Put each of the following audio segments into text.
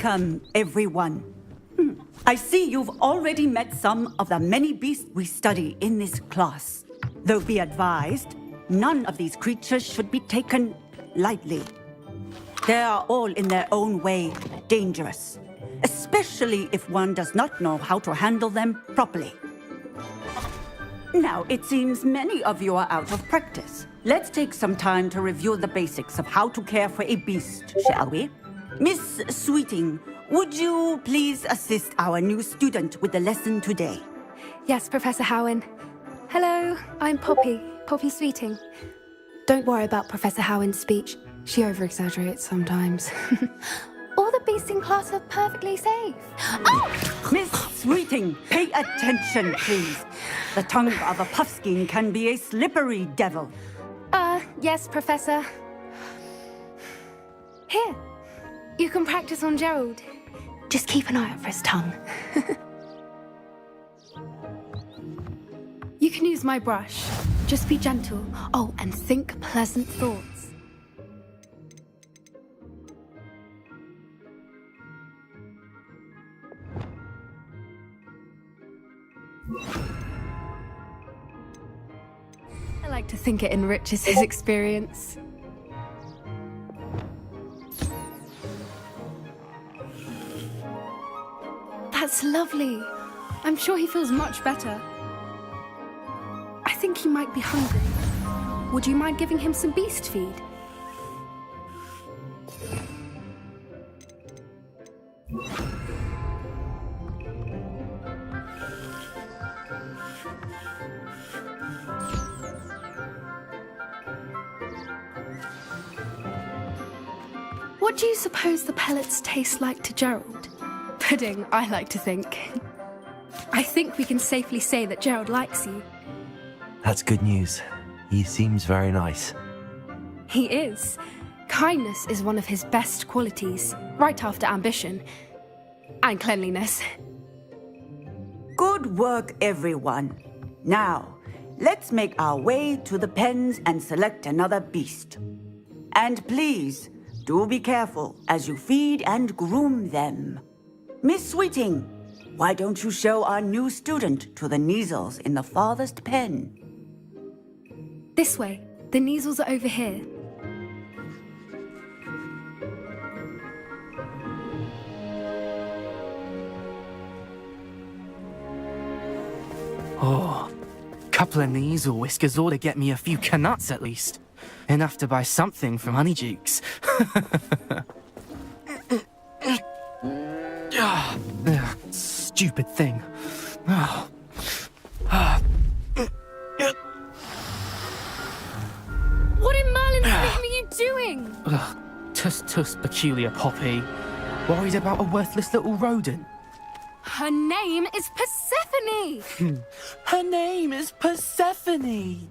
Welcome, everyone. I see you've already met some of the many beasts we study in this class. Though be advised, none of these creatures should be taken lightly. They are all in their own way dangerous, especially if one does not know how to handle them properly. Now, it seems many of you are out of practice. Let's take some time to review the basics of how to care for a beast, shall we? Miss Sweeting, would you please assist our new student with the lesson today? Yes, Professor Howen. Hello, I'm Poppy Sweeting. Don't worry about Professor Howen's speech. She over-exaggerates sometimes. All the beasts in class are perfectly safe. Oh! Miss Sweeting, pay attention, please. The tongue of a puffskein can be a slippery devil. Yes, Professor. Here, you can practice on Gerald. Just keep an eye out for his tongue. You can use my brush. Just be gentle. Oh, and think pleasant thoughts. I like to think it enriches his experience. That's lovely. I'm sure he feels much better. I think he might be hungry. Would you mind giving him some beast feed? What do you suppose the pellets taste like to Gerald? Pudding, I like to think. I think we can safely say that Gerald likes you. That's good news. He seems very nice. He is. Kindness is one of his best qualities, right after ambition. And cleanliness. Good work, everyone. Now, let's make our way to the pens and select another beast. And please, do be careful as you feed and groom them. Miss Sweeting, why don't you show our new student to the Neasels in the farthest pen? This way. The Neasels are over here. Oh, couple of Neasel whiskers ought to get me a few canuts at least. Enough to buy something from Honeydukes. Stupid thing. What in Merlin's name are you doing? Tuss, peculiar Poppy. Worried about a worthless little rodent. Her name is Persephone! Her name is Persephone!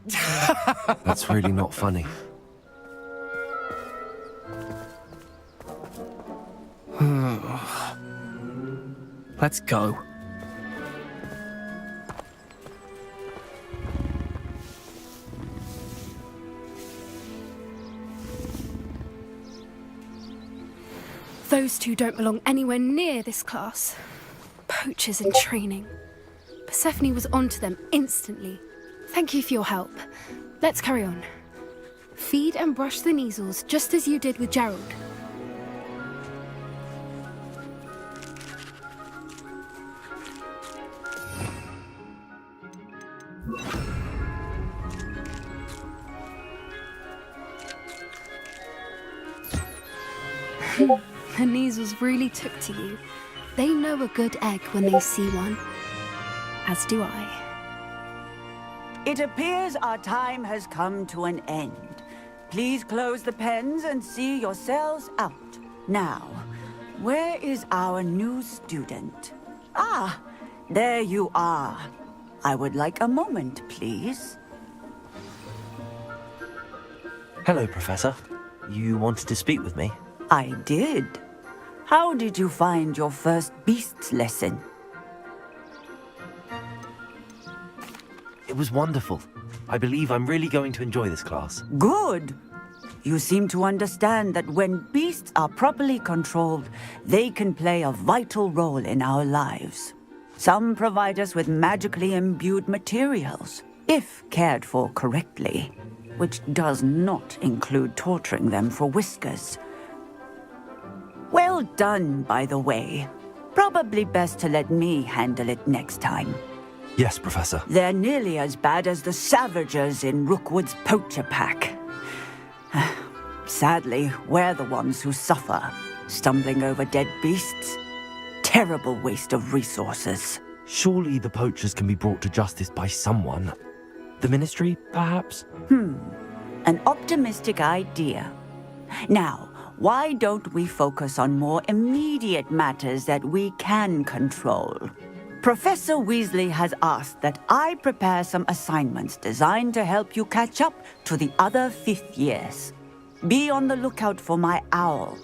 That's really not funny. Let's go. Those two don't belong anywhere near this class. Poachers in training. Persephone was onto them instantly. Thank you for your help. Let's carry on. Feed and brush the Neasels just as you did with Gerald. The Neasels really took to you. They know a good egg when they see one. As do I. It appears our time has come to an end. Please close the pens and see yourselves out. Now, where is our new student? Ah, there you are. I would like a moment, please. Hello, Professor. You wanted to speak with me? I did. How did you find your first beasts lesson? It was wonderful. I believe I'm really going to enjoy this class. Good. You seem to understand that when beasts are properly controlled, they can play a vital role in our lives. Some provide us with magically imbued materials, if cared for correctly, which does not include torturing them for whiskers. Well done, by the way. Probably best to let me handle it next time. Yes, Professor. They're nearly as bad as the Savagers in Rookwood's poacher pack. Sadly, we're the ones who suffer, stumbling over dead beasts. Terrible waste of resources. Surely the poachers can be brought to justice by someone. The Ministry, perhaps? An optimistic idea. Now, why don't we focus on more immediate matters that we can control? Professor Weasley has asked that I prepare some assignments designed to help you catch up to the other 5th years. Be on the lookout for my owl.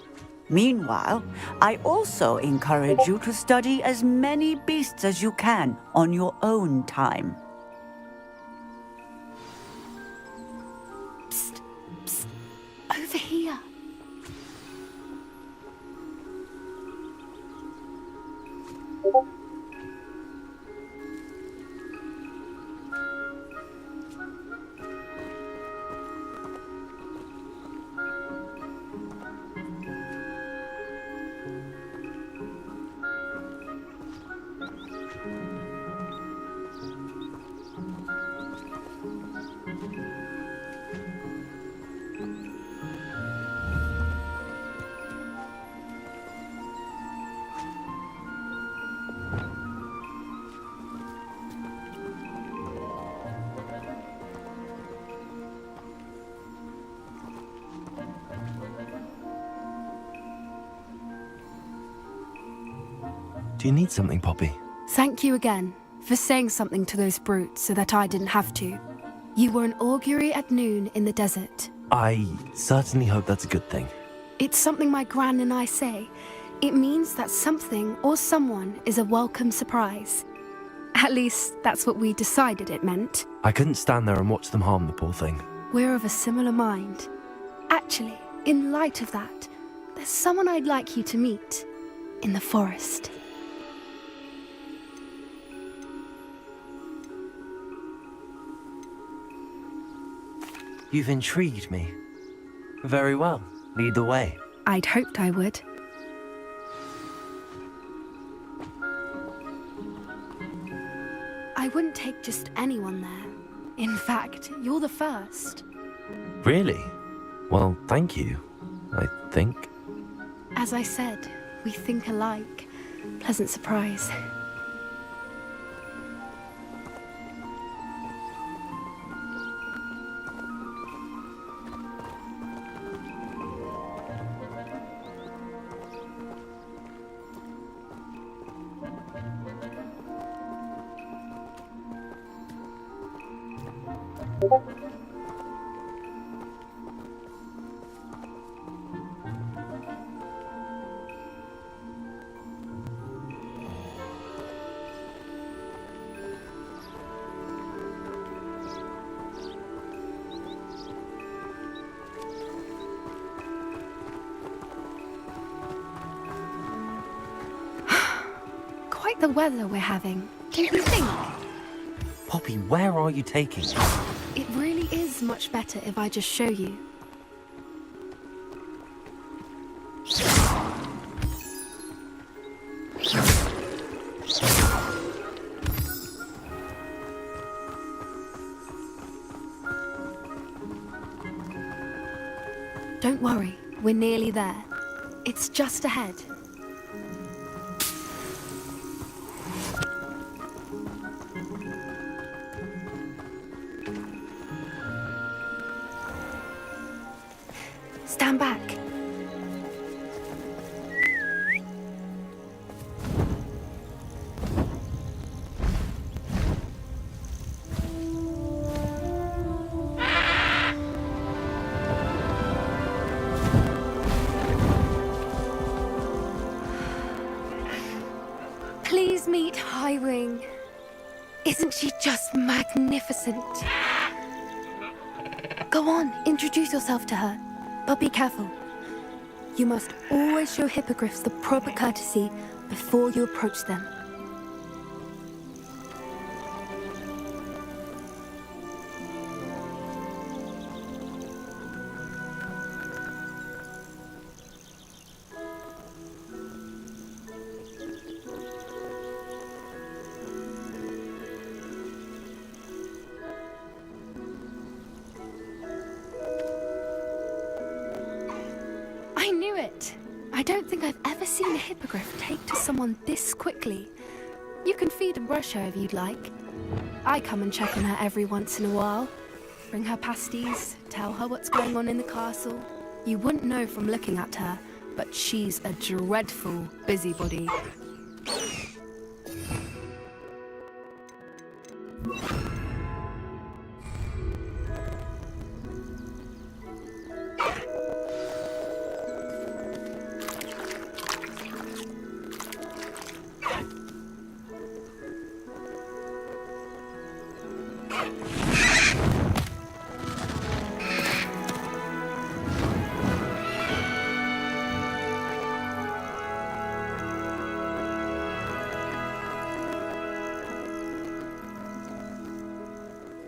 Meanwhile, I also encourage you to study as many beasts as you can on your own time. Psst, psst, over here. Do you need something, Poppy? Thank you again for saying something to those brutes so that I didn't have to. You were an augury at noon in the desert. I certainly hope that's a good thing. It's something my gran and I say. It means that something or someone is a welcome surprise. At least, that's what we decided it meant. I couldn't stand there and watch them harm the poor thing. We're of a similar mind. Actually, in light of that, there's someone I'd like you to meet. In the forest. You've intrigued me. Very well. Lead the way. I'd hoped I would. I wouldn't take just anyone there. In fact, you're the first. Really? Well, thank you, I think. As I said, we think alike. Pleasant surprise. Quite the weather we're having, don't you think? Poppy, where are you taking me? It really is much better if I just show you. Don't worry, we're nearly there. It's just ahead. Stand back. Please meet Highwing. Isn't she just magnificent? Go on, introduce yourself to her. But be careful. You must always show hippogriffs the proper courtesy before you approach them. I knew it! I don't think I've ever seen a hippogriff take to someone this quickly. You can feed and brush her if you'd like. I come and check on her every once in a while. Bring her pasties, tell her what's going on in the castle. You wouldn't know from looking at her, but she's a dreadful busybody.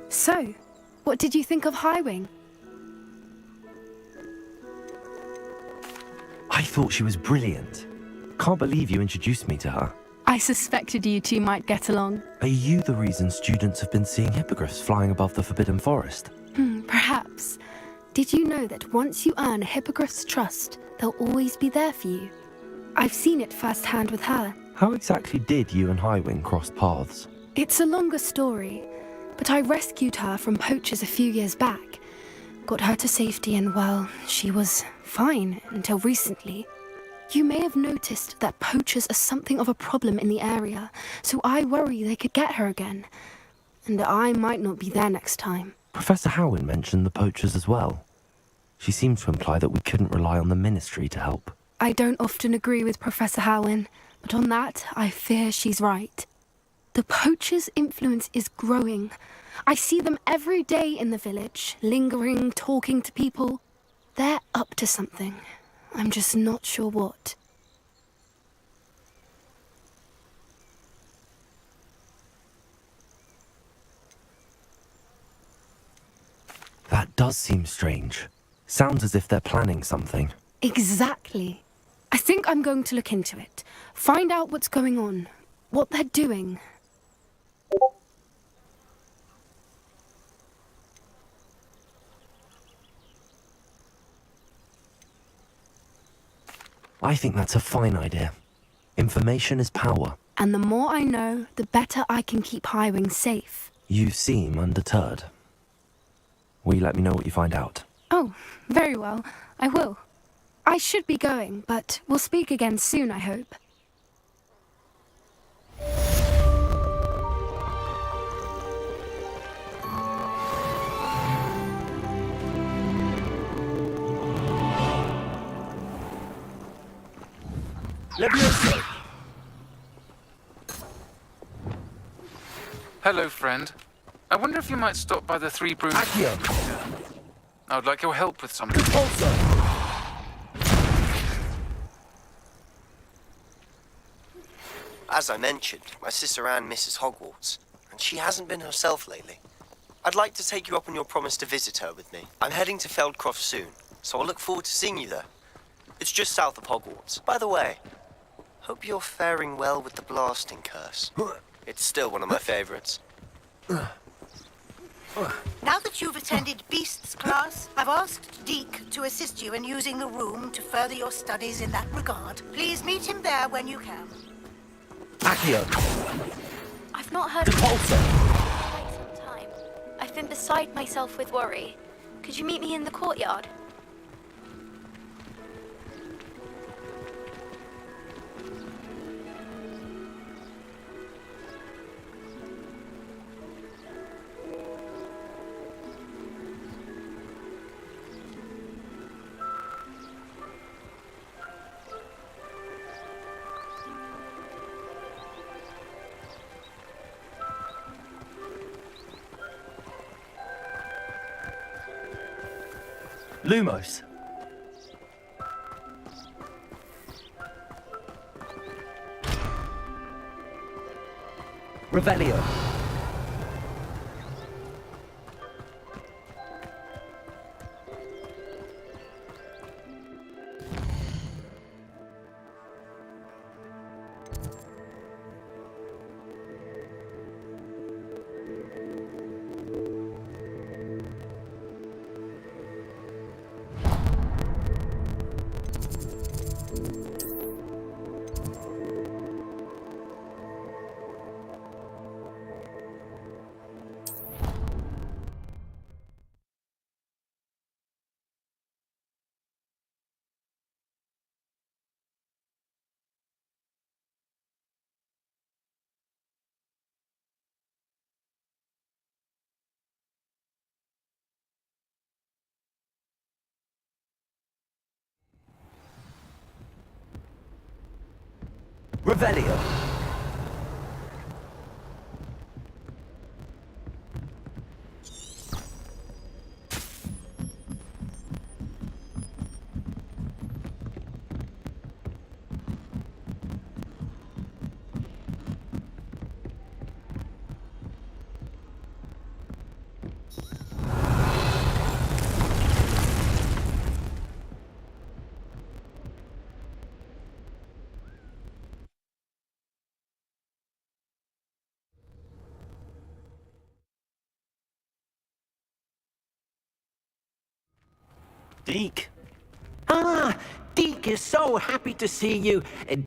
So, what did you think of Highwing? I thought she was brilliant. Can't believe you introduced me to her. I suspected you two might get along. Are you the reason students have been seeing hippogriffs flying above the Forbidden Forest? Perhaps. Did you know that once you earn a hippogriff's trust, they'll always be there for you? I've seen it firsthand with her. How exactly did you and Highwing cross paths? It's a longer story, but I rescued her from poachers a few years back. Got her to safety and, well, she was fine until recently. You may have noticed that poachers are something of a problem in the area, so I worry they could get her again. And I might not be there next time. Professor Howin mentioned the poachers as well. She seemed to imply that we couldn't rely on the ministry to help. I don't often agree with Professor Howin, but on that, I fear she's right. The poachers' influence is growing. I see them every day in the village, lingering, talking to people. They're up to something. I'm just not sure what. That does seem strange. Sounds as if they're planning something. Exactly. I think I'm going to look into it. Find out what's going on, what they're doing. I think that's a fine idea. Information is power. And the more I know, the better I can keep Highwing safe. You seem undeterred. Will you let me know what you find out? Oh, very well. I will. I should be going, but we'll speak again soon, I hope. Hello, friend. I wonder if you might stop by the Three Broom. I would like your help with something. As I mentioned, my sister Anne misses Hogwarts, and she hasn't been herself lately. I'd like to take you up on your promise to visit her with me. I'm heading to Feldcroft soon, so I'll look forward to seeing you there. It's just south of Hogwarts. By the way, hope you're faring well with the blasting curse. It's still one of my favorites. Now that you've attended Beasts class, I've asked Deke to assist you in using the room to further your studies in that regard. Please meet him there when you can. I've not heard from you for quite some time. I've been beside myself with worry. Could you meet me in the courtyard? Lumos. Revelio. Revelio. Deke. Ah, Deke is so happy to see you.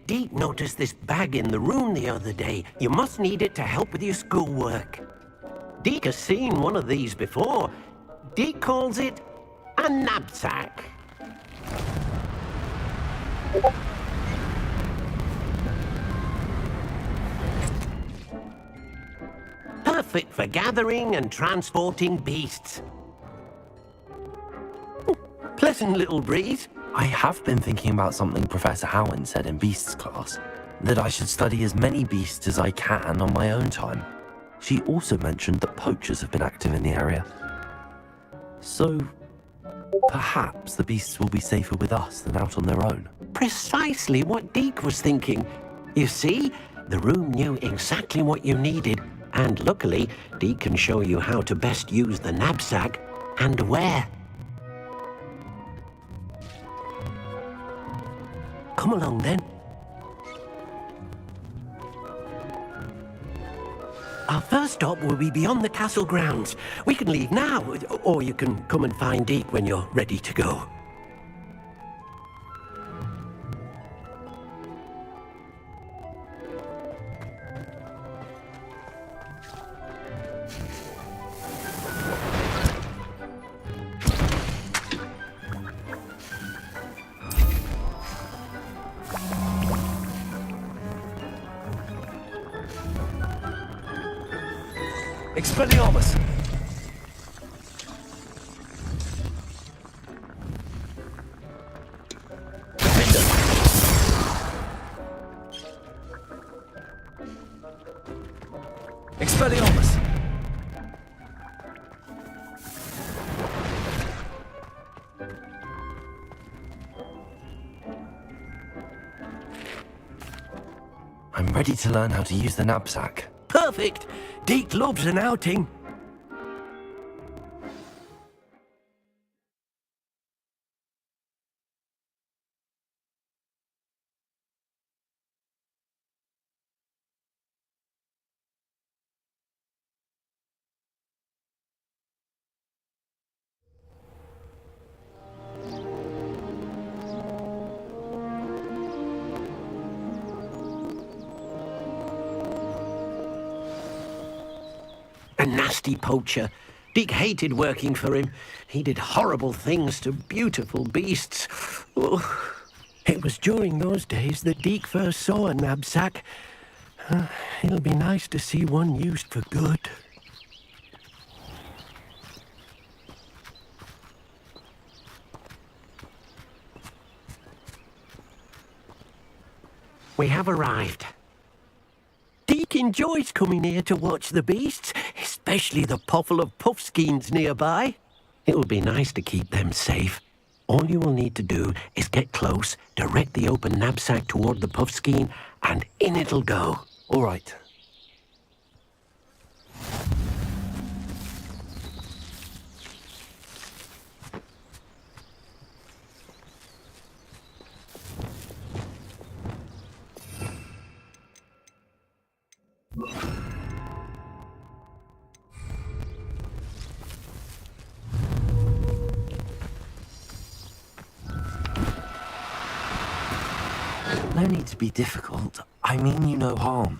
Deke noticed this bag in the room the other day. You must need it to help with your schoolwork. Deke has seen one of these before. Deke calls it a knapsack. Perfect for gathering and transporting beasts. Pleasant little breeze. I have been thinking about something Professor Howen said in Beasts class, that I should study as many beasts as I can on my own time. She also mentioned that poachers have been active in the area. So, perhaps the beasts will be safer with us than out on their own. Precisely what Deke was thinking. You see, the room knew exactly what you needed, and luckily, Deke can show you how to best use the knapsack and where. Come along then. Our first stop will be beyond the castle grounds. We can leave now, or you can come and find Deke when you're ready to go. Expelliarmus! Defender! Expelliarmus! I'm ready to learn how to use the knapsack. Perfect! Deke loves an outing. A nasty poacher. Deke hated working for him. He did horrible things to beautiful beasts. Oh, it was during those days that Deke first saw a knapsack. It'll be nice to see one used for good. We have arrived. Deke enjoys coming here to watch the beasts, especially the puffle of puffskeins nearby. It will be nice to keep them safe. All you will need to do is get close, direct the open knapsack toward the puffskein, and in it'll go. All right. No need to be difficult. I mean you no harm.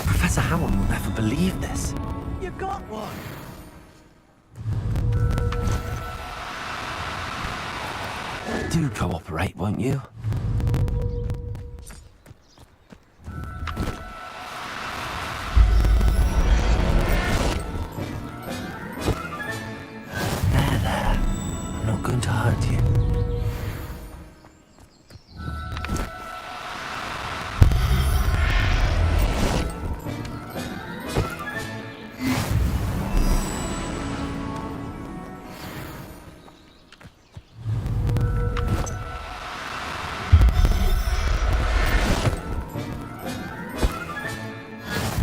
Professor Howard will never believe this. You got one! Do cooperate, won't you? There. I'm not going to hurt you.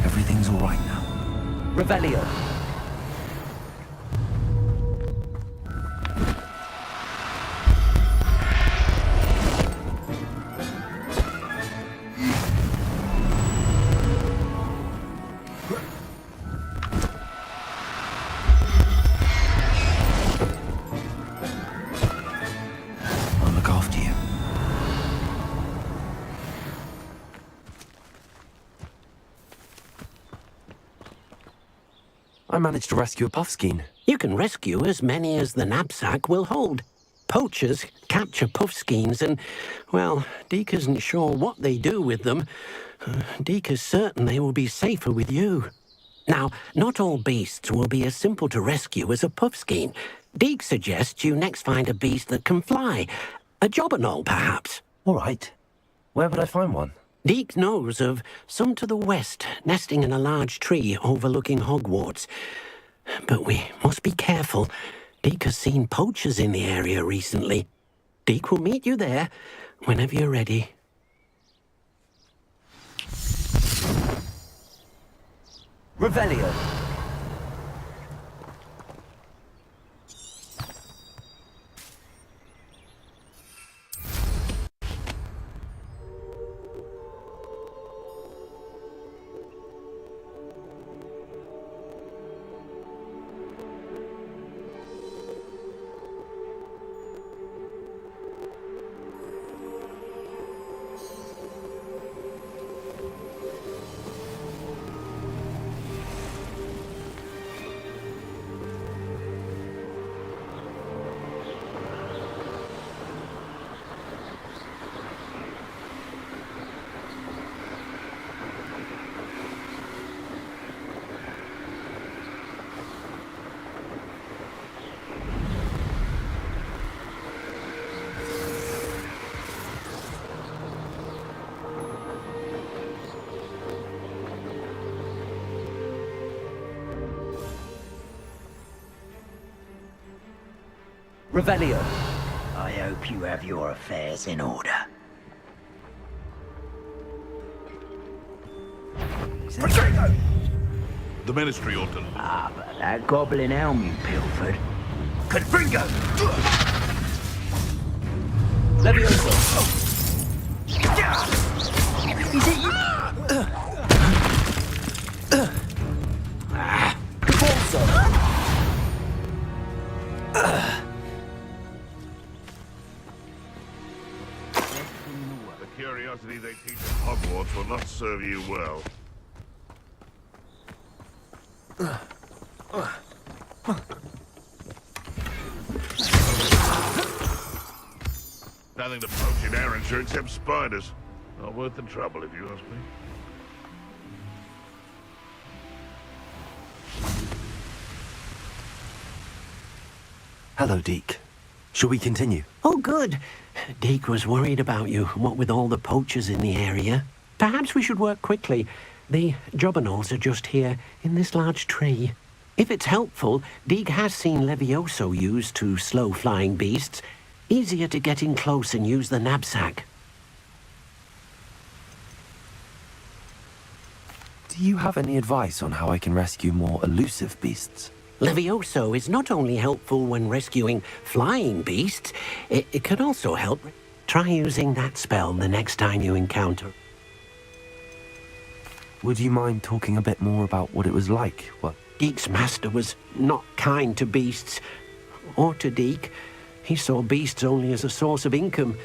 Everything's all right now. Revelio. I'll look after you. I managed to rescue a puffskein. You can rescue as many as the knapsack will hold. Poachers capture puffskeins and, well, Deke isn't sure what they do with them. Deke is certain they will be safer with you. Now, not all beasts will be as simple to rescue as a puffskein. Deke suggests you next find a beast that can fly. A jobberknoll, perhaps. All right. Where would I find one? Deke knows of some to the west, nesting in a large tree overlooking Hogwarts. But we must be careful. Deke has seen poachers in the area recently. Deke will meet you there whenever you're ready. Revelio. Revelio. I hope you have your affairs in order. The Ministry ought to... Ah, but that goblin helm you pilfered. Confringo! Levioso. Is it you? The curiosity they teach at Hogwarts will not serve you well. Nothing to poach in Arrowshire except spiders. Not worth the trouble, if you ask me. Hello, Deke. Shall we continue? Oh, good. Deke was worried about you, what with all the poachers in the area. Perhaps we should work quickly. The jobberknolls are just here, in this large tree. If it's helpful, Deke has seen Levioso used to slow flying beasts. Easier to get in close and use the knapsack. Do you have any advice on how I can rescue more elusive beasts? Levioso is not only helpful when rescuing flying beasts, it can also help. Try using that spell the next time you encounter. Would you mind talking a bit more about what it was like? What? Deek's master was not kind to beasts, or to Deek. He saw beasts only as a source of income,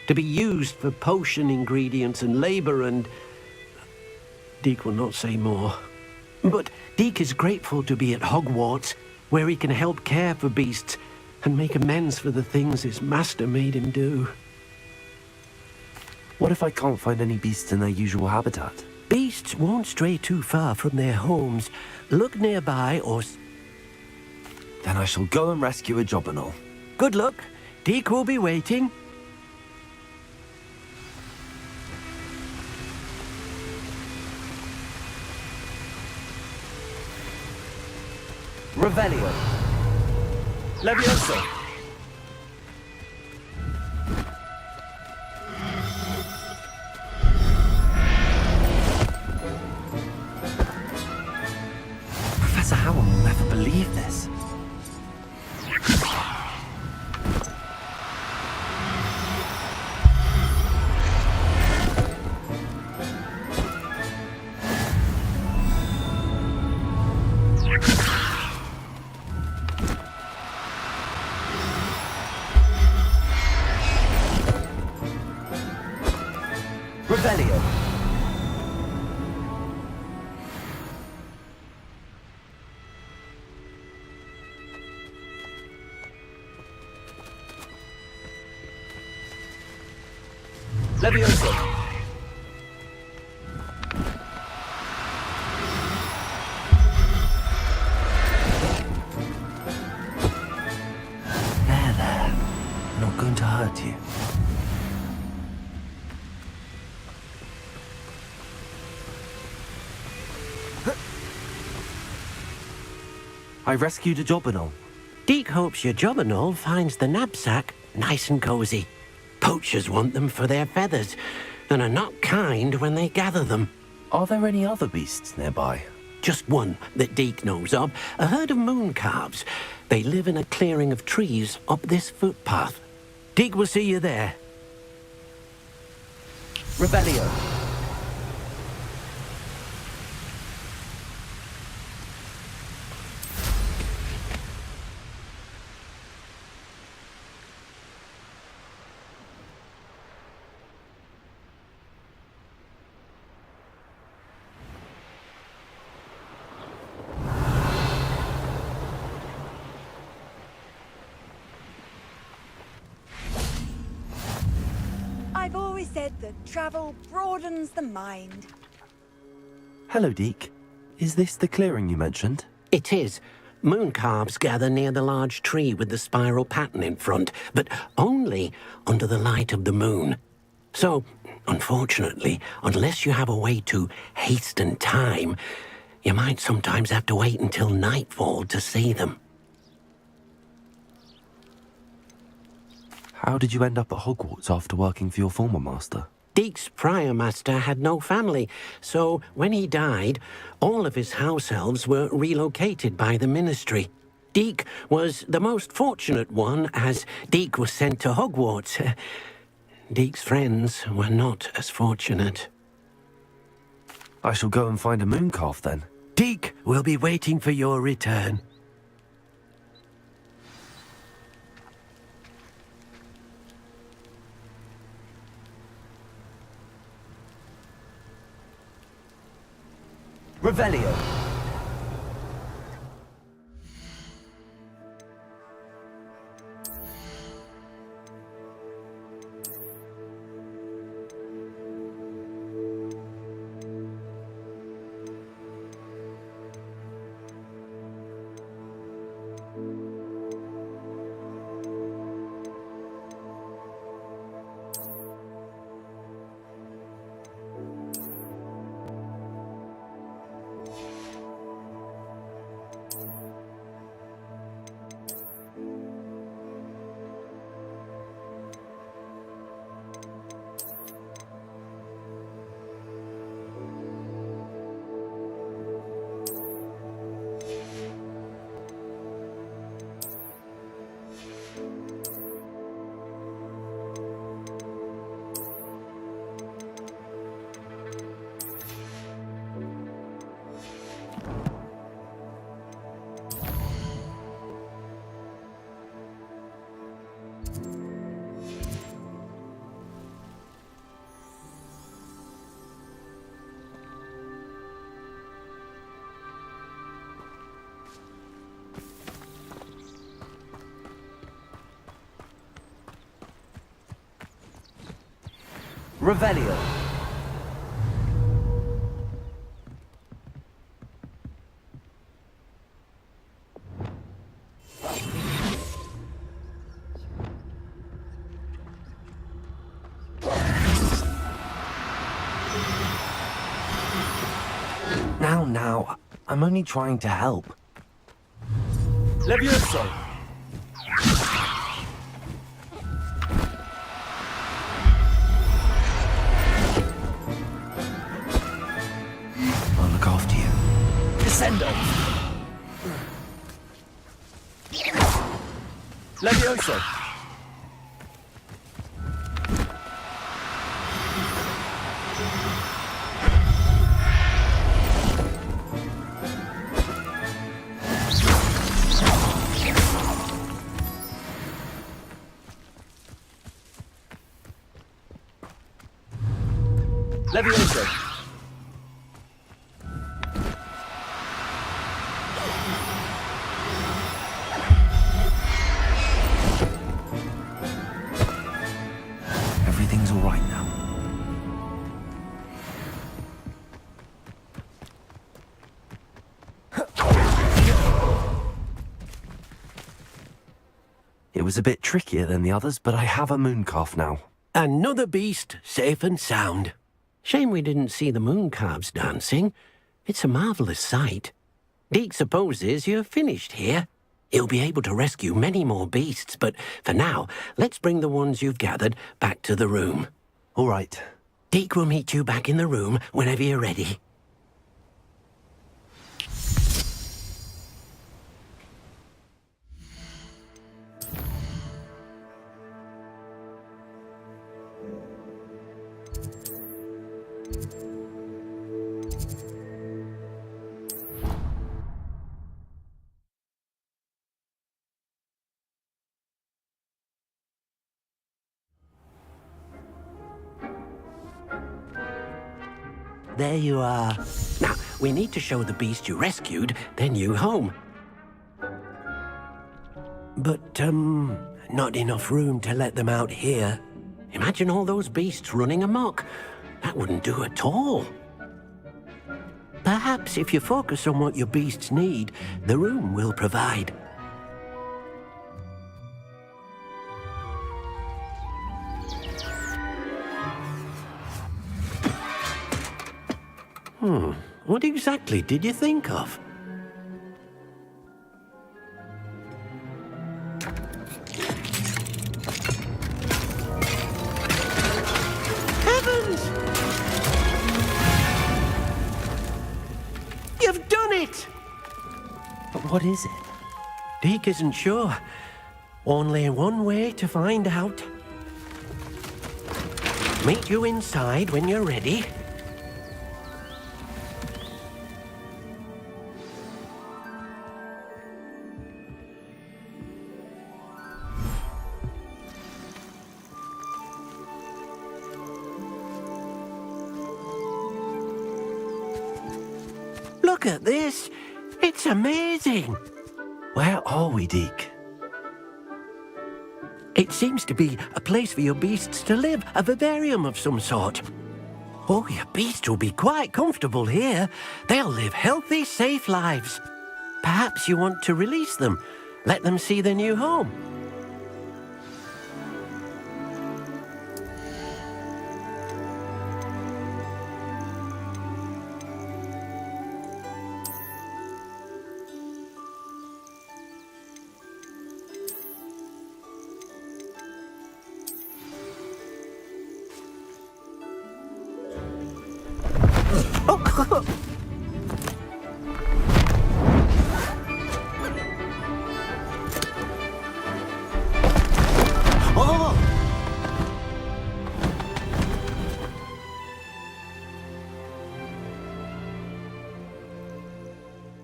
to be used for potion ingredients and labor, and Deek will not say more. But Deek is grateful to be at Hogwarts, where he can help care for beasts and make amends for the things his master made him do. What if I can't find any beasts in their usual habitat? Beasts won't stray too far from their homes. Look nearby or... Then I shall go and rescue a Jobberknoll. Good luck. Deek will be waiting. Revelio. Levioso. Professor Howell will never believe this. Revelio. Levioso. There. Not going to hurt you. I rescued a Jobberknoll. Deek hopes your Jobberknoll finds the knapsack nice and cozy. Poachers want them for their feathers, and are not kind when they gather them. Are there any other beasts nearby? Just one that Deek knows of, a herd of moon calves. They live in a clearing of trees up this footpath. Deek will see you there. Revelio. I've always said that travel broadens the mind. Hello, Deek. Is this the clearing you mentioned? It is. Moon calves gather near the large tree with the spiral pattern in front, but only under the light of the moon. So, unfortunately, unless you have a way to hasten time, you might sometimes have to wait until nightfall to see them. How did you end up at Hogwarts after working for your former master? Deek's prior master had no family, so when he died, all of his house elves were relocated by the ministry. Deek was the most fortunate one, as Deek was sent to Hogwarts. Deek's friends were not as fortunate. I shall go and find a moon calf then. Deek will be waiting for your return. Revelio. Revelio. Now, I'm only trying to help. Levioso! I'll look after you. Descendo! Levioso! Levioso! Everything's all right now. It was a bit trickier than the others, but I have a mooncalf now. Another beast, safe and sound. Shame we didn't see the mooncalves dancing. It's a marvelous sight. Deke supposes you're finished here. He'll be able to rescue many more beasts, but for now, let's bring the ones you've gathered back to the room. All right. Deke will meet you back in the room whenever you're ready. There you are. Now, we need to show the beast you rescued their new home. But, not enough room to let them out here. Imagine all those beasts running amok. That wouldn't do at all. Perhaps if you focus on what your beasts need, the room will provide. What exactly did you think of? Heavens! You've done it! But what is it? Deke isn't sure. Only one way to find out. Meet you inside when you're ready. Look at this. It's amazing. Where are we, Deke? It seems to be a place for your beasts to live, a vivarium of some sort. Oh, your beasts will be quite comfortable here. They'll live healthy, safe lives. Perhaps you want to release them, let them see their new home.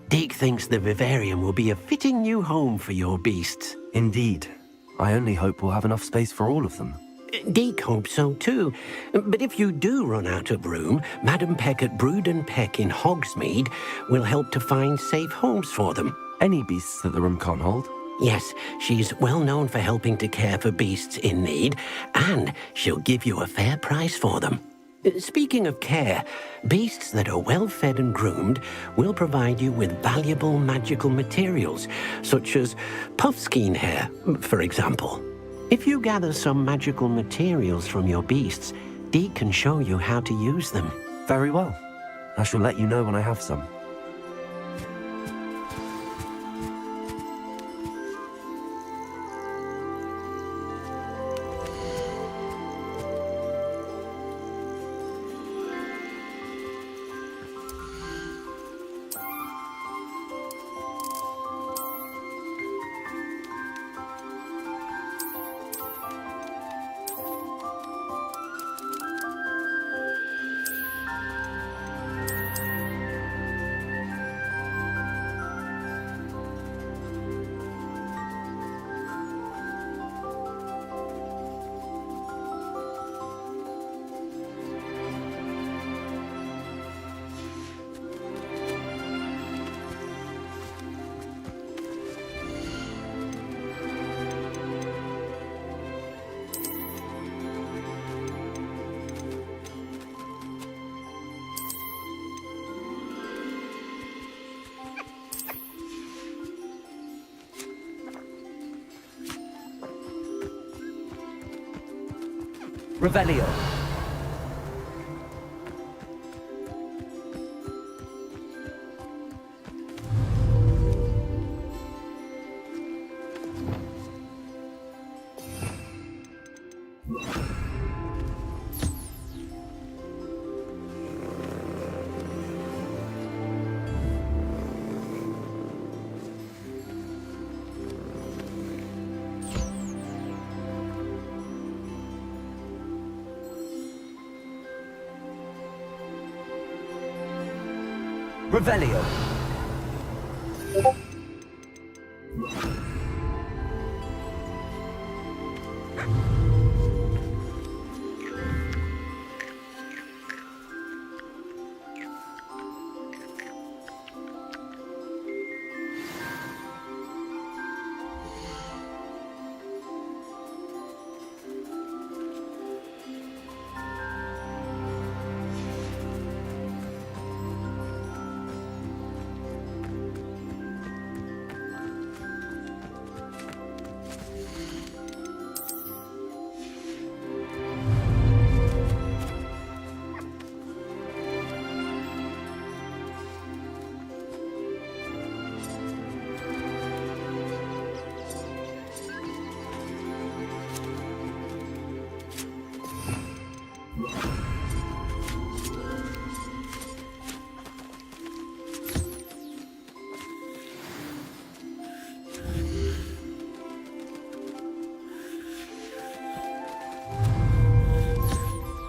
Deke thinks the vivarium will be a fitting new home for your beasts. Indeed. I only hope we'll have enough space for all of them. Deke hopes so too. But if you do run out of room, Madam Peck at Brood and Peck in Hogsmeade will help to find safe homes for them. Any beasts that the room can't hold? Yes, she's well known for helping to care for beasts in need, and she'll give you a fair price for them. Speaking of care, beasts that are well fed and groomed will provide you with valuable magical materials, such as puffskein hair, for example. If you gather some magical materials from your beasts, Dee can show you how to use them. Very well. I shall let you know when I have some. Revelio. Revelio.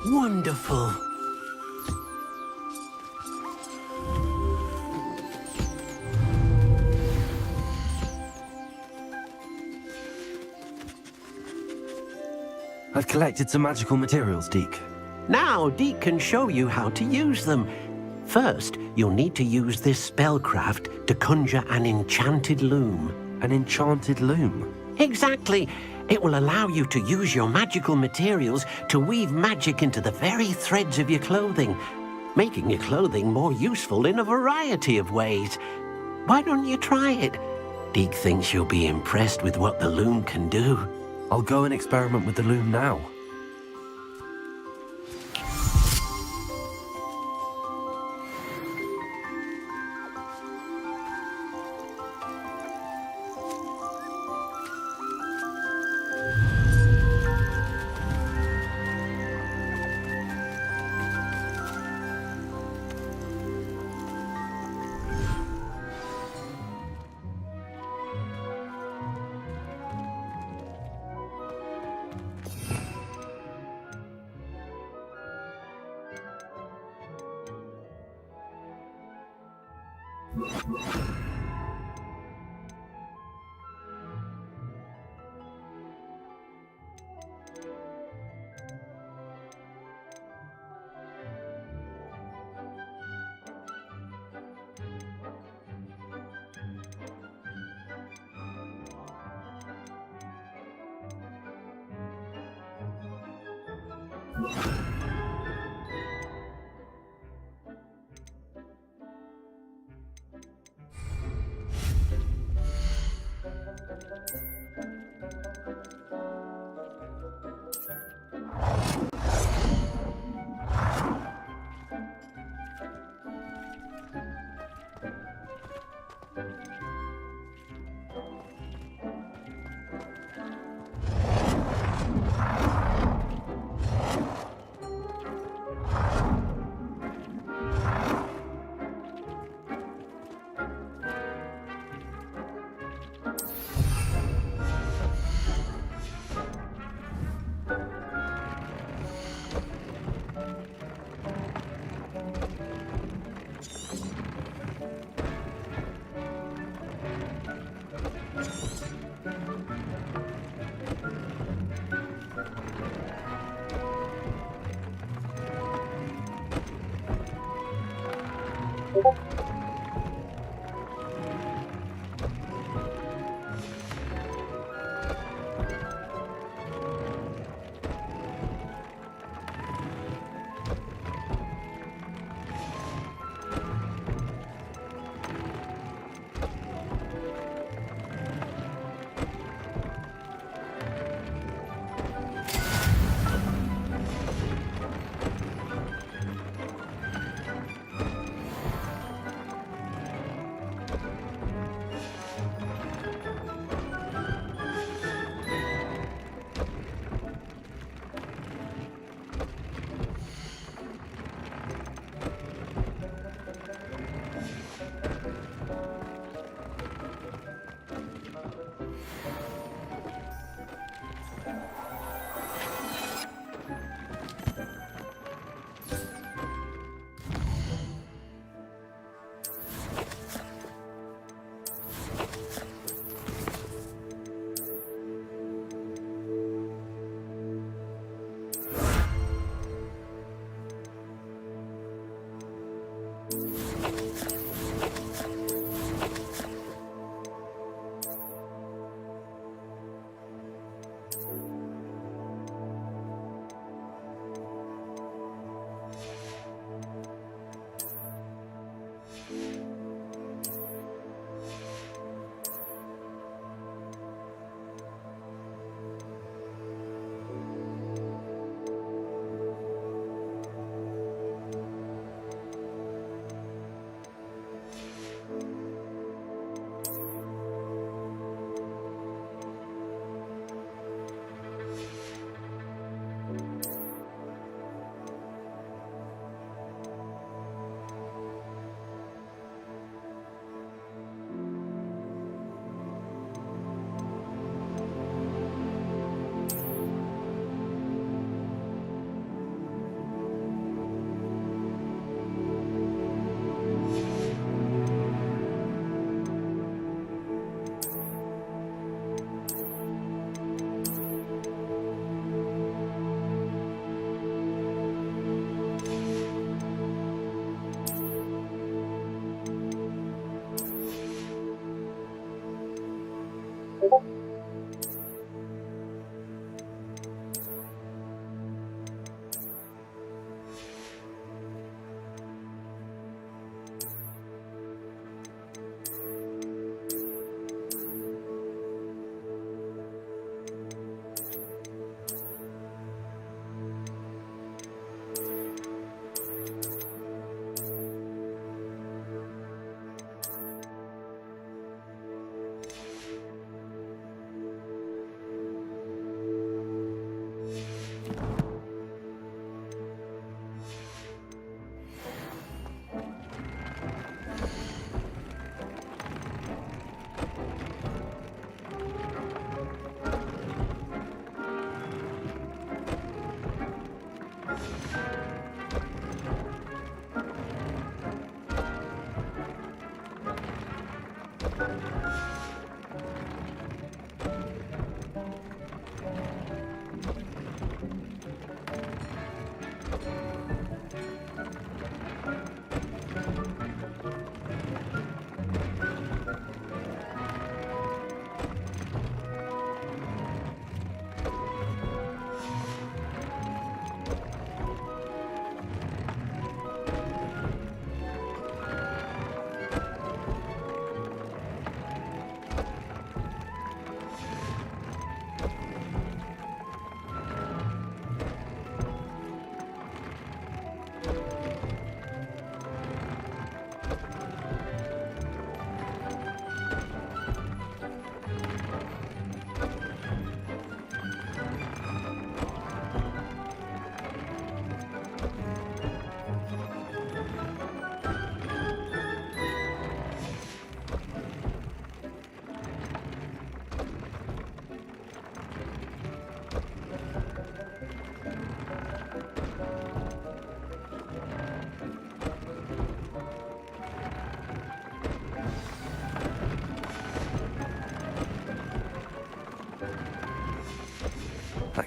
Wonderful. I've collected some magical materials, Deke. Now Deke can show you how to use them. First, you'll need to use this spellcraft to conjure an enchanted loom. An enchanted loom? Exactly. It will allow you to use your magical materials to weave magic into the very threads of your clothing, making your clothing more useful in a variety of ways. Why don't you try it? Deke thinks you'll be impressed with what the loom can do. I'll go and experiment with the loom now.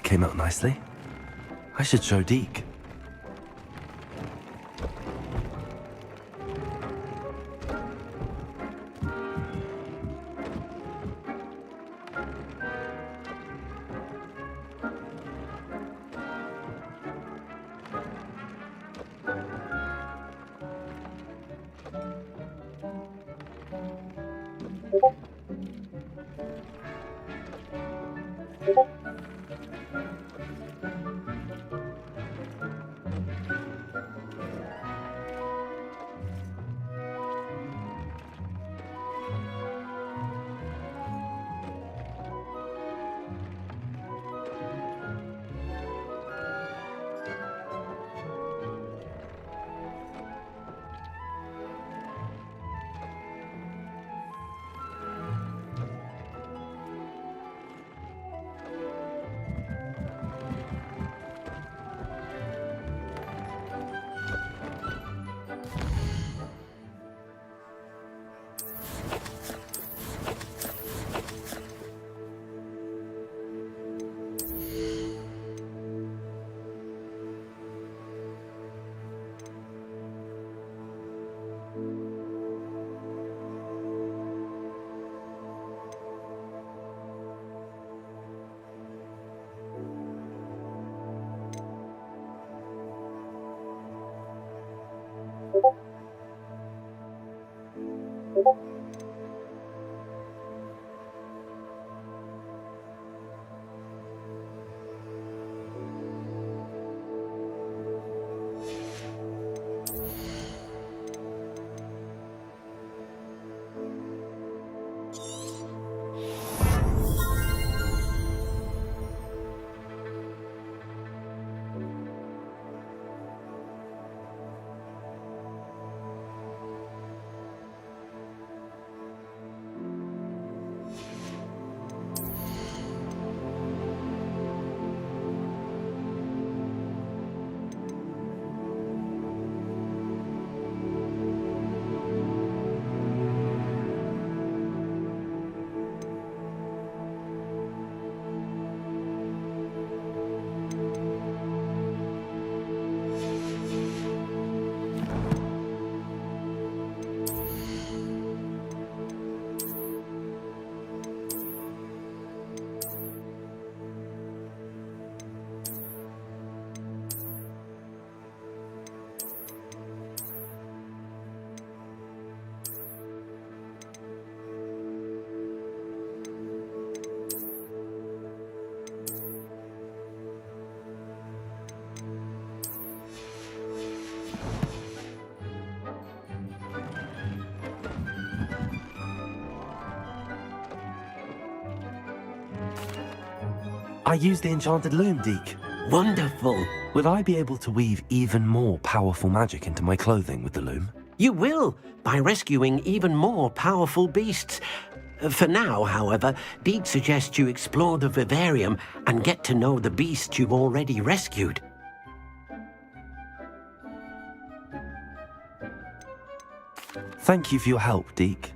came out nicely. I should show Deke. I used the enchanted loom, Deke. Wonderful. Will I be able to weave even more powerful magic into my clothing with the loom? You will, by rescuing even more powerful beasts. For now, however, Deke suggests you explore the vivarium and get to know the beasts you've already rescued. Thank you for your help, Deke.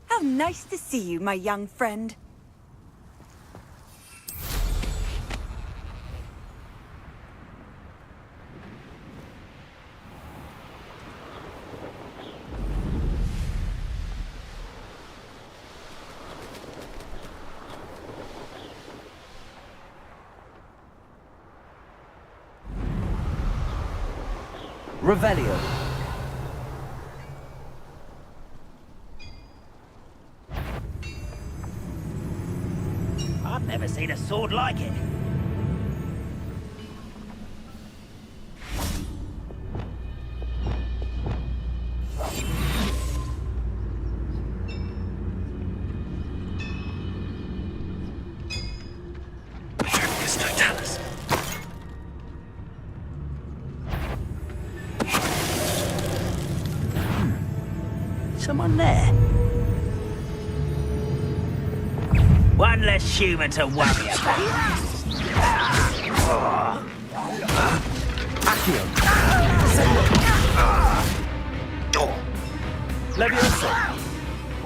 How nice to see you, my young friend. Revelio. I've never seen a sword like it. Perigus Totalis. Someone there. One less human to worry about. Accio. Levioso.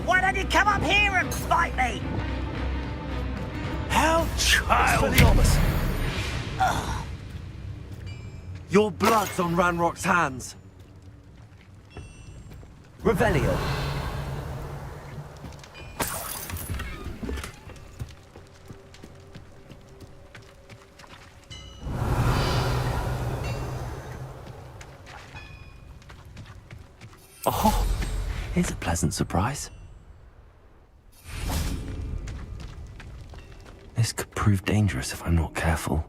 Why don't you come up here and fight me? How childish! Expelliarmus. Your blood's on Ranrock's hands. Revelio. Oh, here's a pleasant surprise. This could prove dangerous if I'm not careful.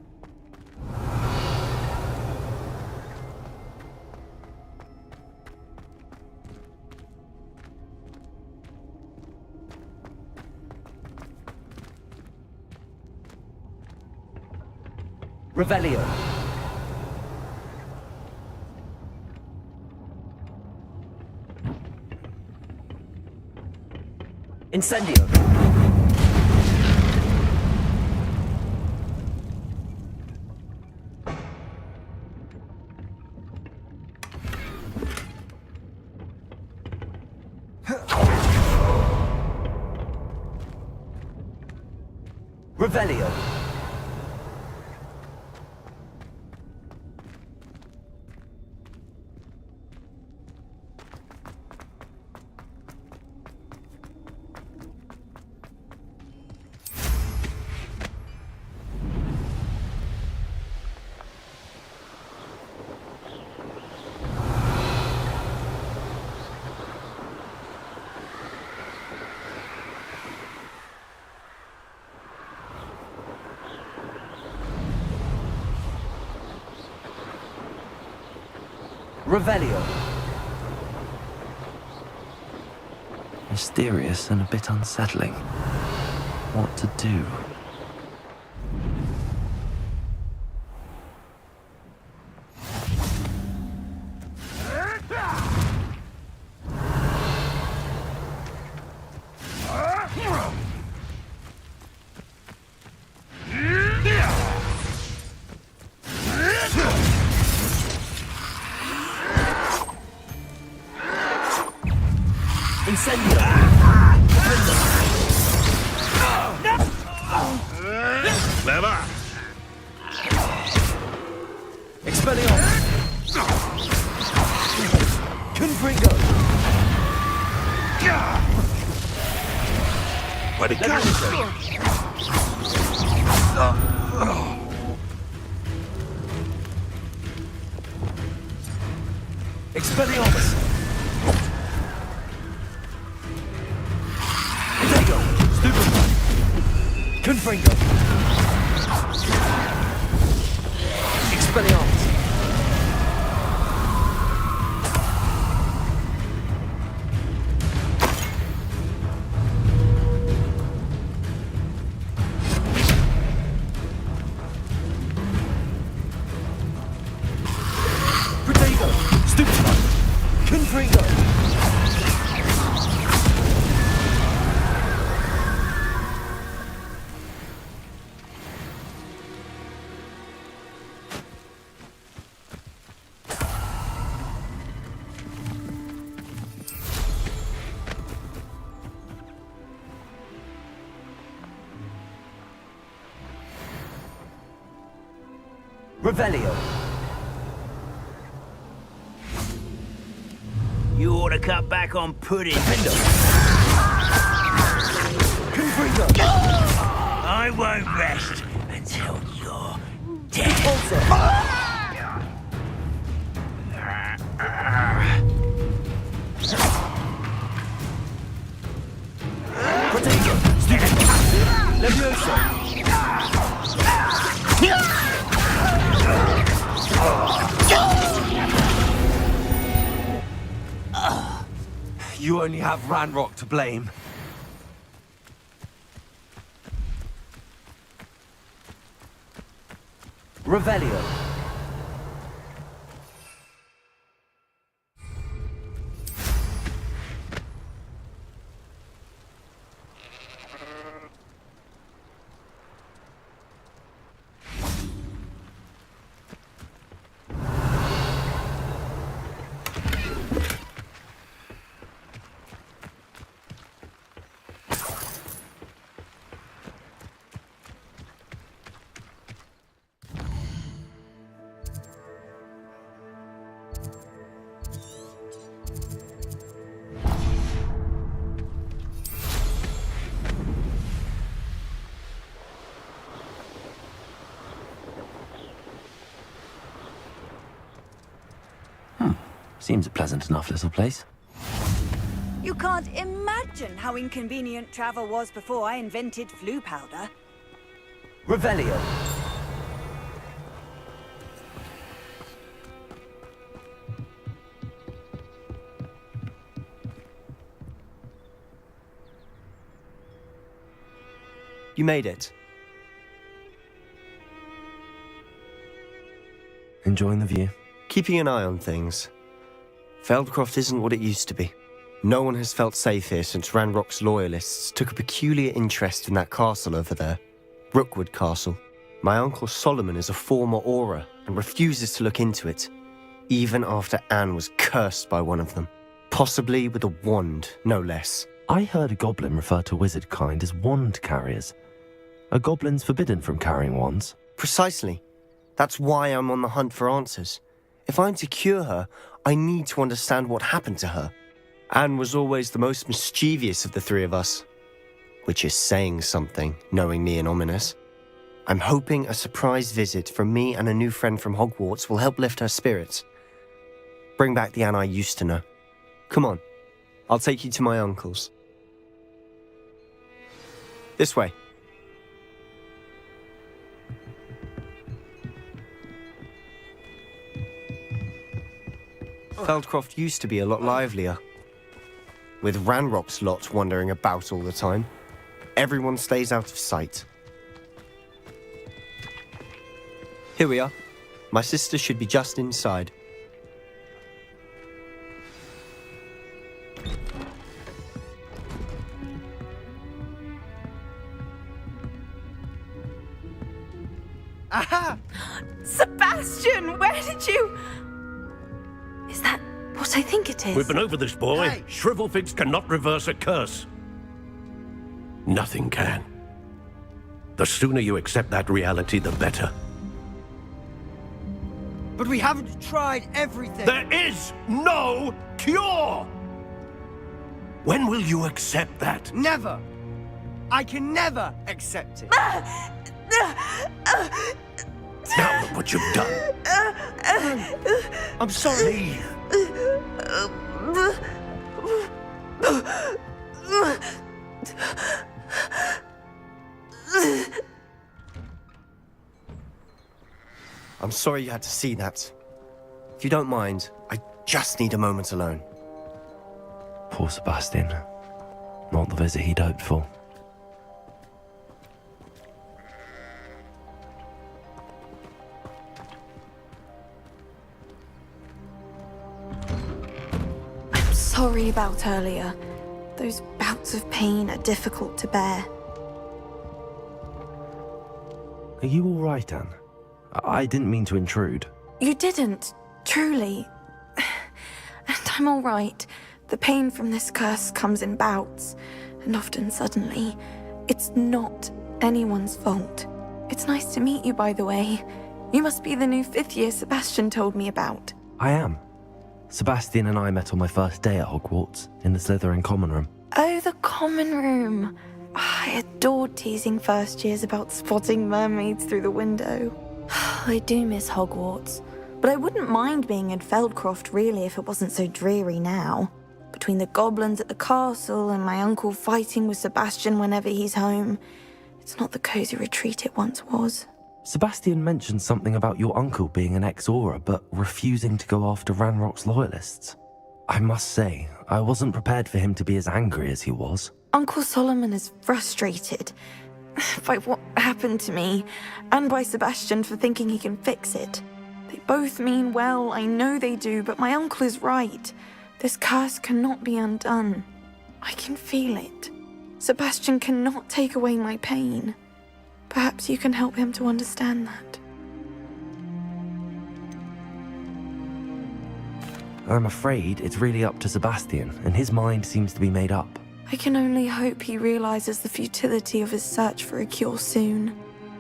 Revelio. Incendio. Revelio. Revelio. Mysterious and a bit unsettling. What to do? Incendio. Clever. Expelliarmus. Confringo. Where'd it go? Expelliarmus. Intego. Stupefy. Confringo. Expelliarmus. Revelio. You ought to cut back on pudding. Confringo. I won't rest until you're dead. Potato. Levioso. You only have Ranrock to blame. Revelio. Seems a pleasant enough little place. You can't imagine how inconvenient travel was before I invented flu powder. Revelio. You made it. Enjoying the view? Keeping an eye on things. Feldcroft isn't what it used to be. No one has felt safe here since Ranrock's loyalists took a peculiar interest in that castle over there. Rookwood Castle. My uncle Solomon is a former Auror and refuses to look into it, even after Anne was cursed by one of them. Possibly with a wand, no less. I heard a goblin refer to wizard kind as wand carriers. Are goblins forbidden from carrying wands? Precisely. That's why I'm on the hunt for answers. If I'm to cure her, I need to understand what happened to her. Anne was always the most mischievous of the three of us. Which is saying something, knowing me and Ominous. I'm hoping a surprise visit from me and a new friend from Hogwarts will help lift her spirits. Bring back the Anne I used to know. Come on, I'll take you to my uncle's. This way. Feldcroft used to be a lot livelier. With Ranrock's lot wandering about all the time, everyone stays out of sight. Here we are. My sister should be just inside. Aha! Sebastian, where did you... Is that what I think it is? We've been over this, boy. Hey. Shrivelfigs cannot reverse a curse. Nothing can. The sooner you accept that reality, the better. But we haven't tried everything. There is no cure! When will you accept that? Never. I can never accept it. Now look what you've done. I'm sorry. I'm sorry you had to see that. If you don't mind, I just need a moment alone. Poor Sebastian. Not the visit he'd hoped for. I'm sorry about earlier. Those bouts of pain are difficult to bear. Are you all right, Anne? I didn't mean to intrude. You didn't, truly. And I'm all right. The pain from this curse comes in bouts, and often suddenly. It's not anyone's fault. It's nice to meet you, by the way. You must be the new 5th year Sebastian told me about. I am. Sebastian and I met on my first day at Hogwarts, in the Slytherin common room. Oh, the common room. I adored teasing first years about spotting mermaids through the window. I do miss Hogwarts, but I wouldn't mind being in Feldcroft really if it wasn't so dreary now. Between the goblins at the castle and my uncle fighting with Sebastian whenever he's home, it's not the cozy retreat it once was. Sebastian mentioned something about your uncle being an ex-Auror, but refusing to go after Ranrock's loyalists. I must say, I wasn't prepared for him to be as angry as he was. Uncle Solomon is frustrated by what happened to me, and by Sebastian for thinking he can fix it. They both mean well, I know they do, but my uncle is right. This curse cannot be undone. I can feel it. Sebastian cannot take away my pain. Perhaps you can help him to understand that. I'm afraid it's really up to Sebastian, and his mind seems to be made up. I can only hope he realizes the futility of his search for a cure soon.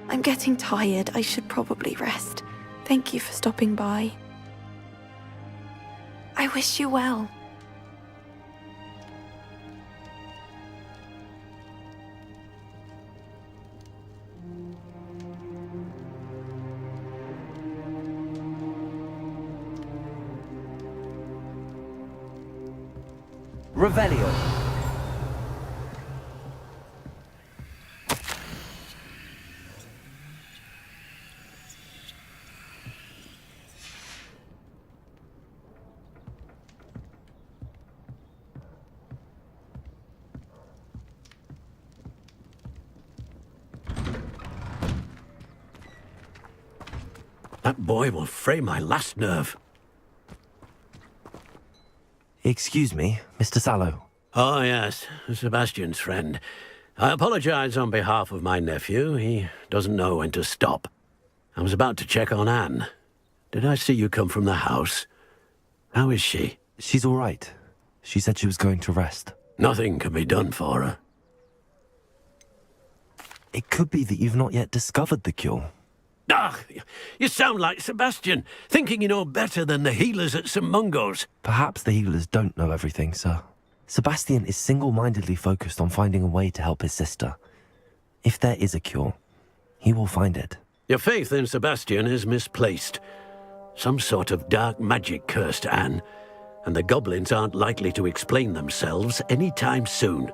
I'm getting tired. I should probably rest. Thank you for stopping by. I wish you well. Revelio. That boy will fray my last nerve. Excuse me, Mr. Sallow. Oh, yes, Sebastian's friend. I apologize on behalf of my nephew. He doesn't know when to stop. I was about to check on Anne. Did I see you come from the house? How is she? She's all right. She said she was going to rest. Nothing can be done for her. It could be that you've not yet discovered the cure. Ah, you sound like Sebastian, thinking you know better than the healers at St. Mungo's. Perhaps the healers don't know everything, sir. Sebastian is single-mindedly focused on finding a way to help his sister. If there is a cure, he will find it. Your faith in Sebastian is misplaced. Some sort of dark magic cursed Anne, and the goblins aren't likely to explain themselves anytime soon.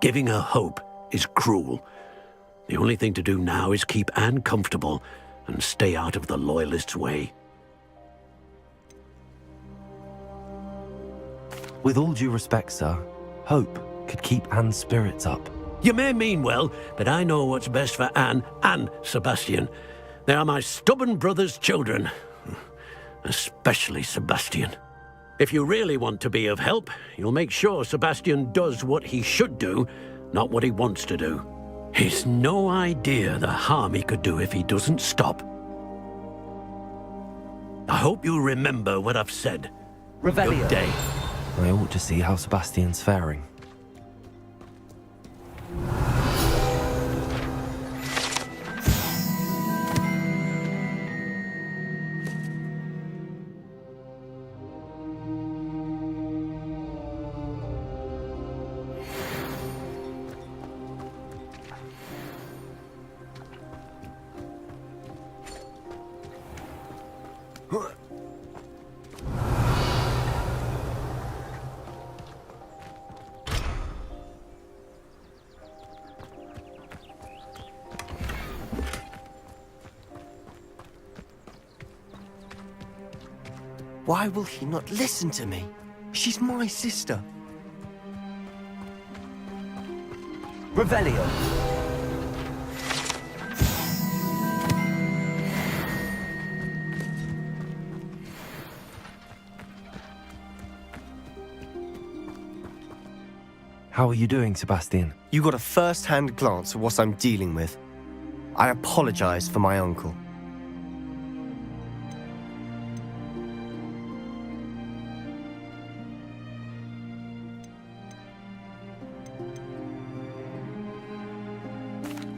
Giving her hope is cruel. The only thing to do now is keep Anne comfortable and stay out of the Loyalists' way. With all due respect, sir, hope could keep Anne's spirits up. You may mean well, but I know what's best for Anne and Sebastian. They are my stubborn brother's children. Especially Sebastian. If you really want to be of help, you'll make sure Sebastian does what he should do, not what he wants to do. He's no idea the harm he could do if he doesn't stop. I hope you remember what I've said. Revelio. Good day. I ought to see how Sebastian's faring. Why will he not listen to me? She's my sister. Revelio. How are you doing, Sebastian? You got a first-hand glance at what I'm dealing with. I apologize for my uncle.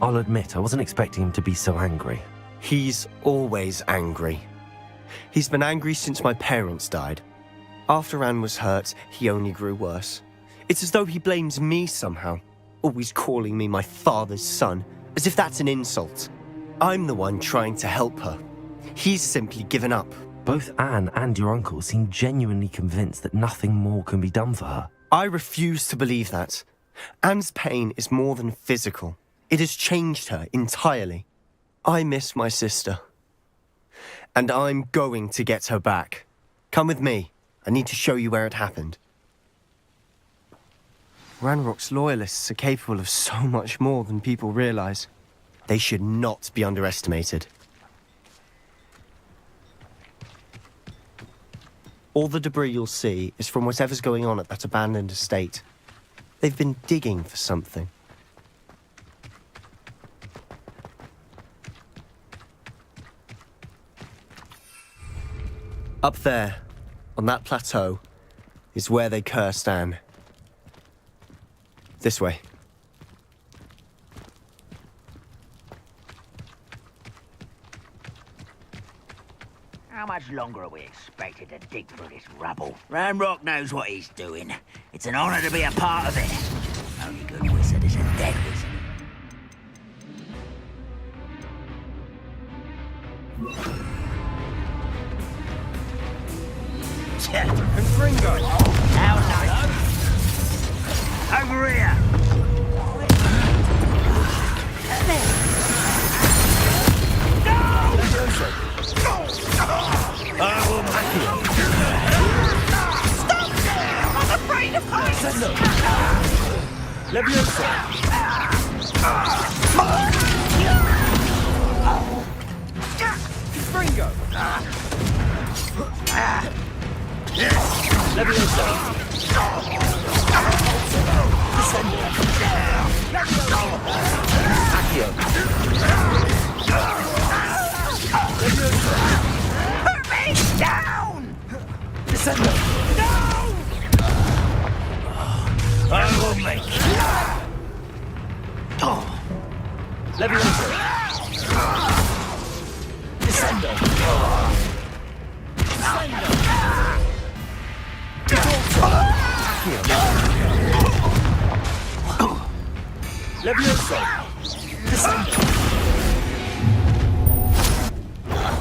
I'll admit, I wasn't expecting him to be so angry. He's always angry. He's been angry since my parents died. After Anne was hurt, he only grew worse. It's as though he blames me somehow, always calling me my father's son, as if that's an insult. I'm the one trying to help her. He's simply given up. Both Anne and your uncle seem genuinely convinced that nothing more can be done for her. I refuse to believe that. Anne's pain is more than physical. It has changed her entirely. I miss my sister. And I'm going to get her back. Come with me. I need to show you where it happened. Ranrock's loyalists are capable of so much more than people realize. They should not be underestimated. All the debris you'll see is from whatever's going on at that abandoned estate. They've been digging for something. Up there, on that plateau, is where they cursed Anne. This way. How much longer are we expected to dig through this rubble? Ranrock knows what he's doing. It's an honor to be a part of it. Only good wizard is a dead wizard. Confringo! How nice! Over here! I will hack you. Stop! I'm afraid of heights! Leviosa! Confringo! Leviosa! Accio! Leviosa! Put me down! Descendo! No! I will make you. Leviosa! Descendo! Descendo! Leviosa! Descendo!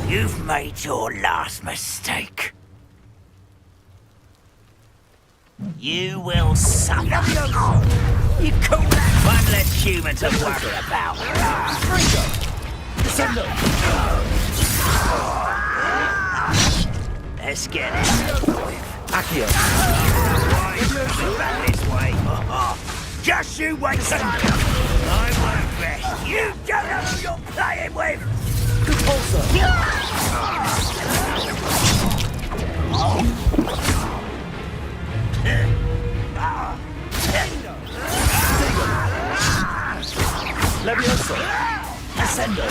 You've made your last mistake. You will suffer. You call that one less human to worry about. Descendo! Let's get it. Accio! Back this way. Just you wait, son. I won't rest. You don't know who you're playing with. Repulsor! Leviosa! Ascendo!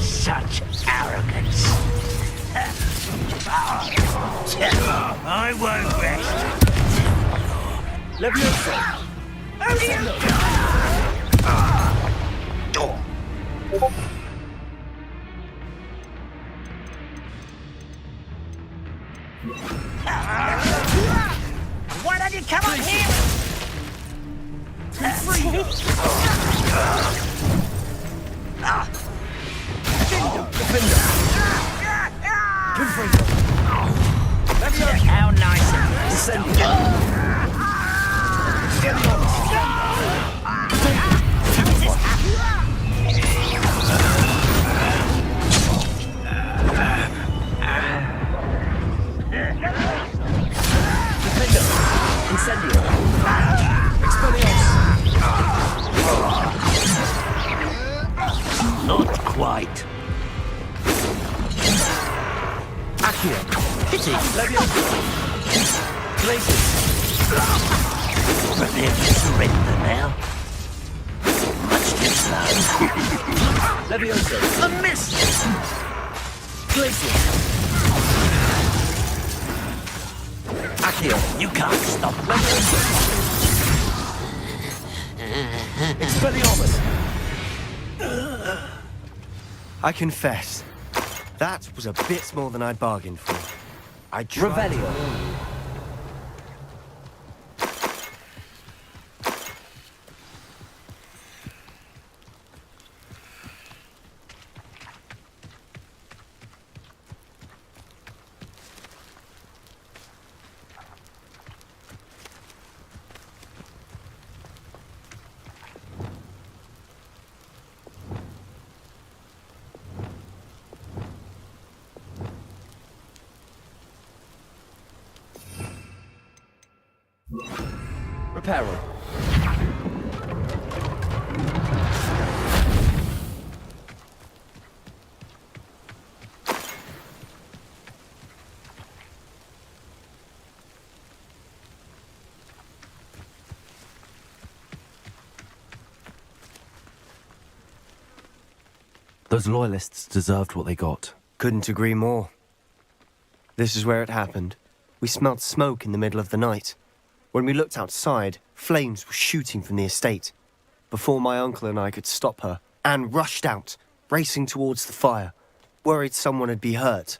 Such arrogance. I won't rest. Leviosa! Ascendo! Why don't you come on here? Confringo! Defender! Confringo! How nice of you. Descendo! Incendio! Expelliarmus! Not quite. Accio! Pity! Leviosa! Glacius! Prepare to surrender now. Much too slow. Leviosa! A miss! Glacius! Accio, You can't stop me. Expelliarmus! I confess, that was a bit more than I bargained for. I tried to Revelio. warn you. Reparo. Those loyalists deserved what they got. Couldn't agree more. This is where it happened. We smelled smoke in the middle of the night. When we looked outside, flames were shooting from the estate. Before my uncle and I could stop her, Anne rushed out, racing towards the fire, worried someone had been hurt.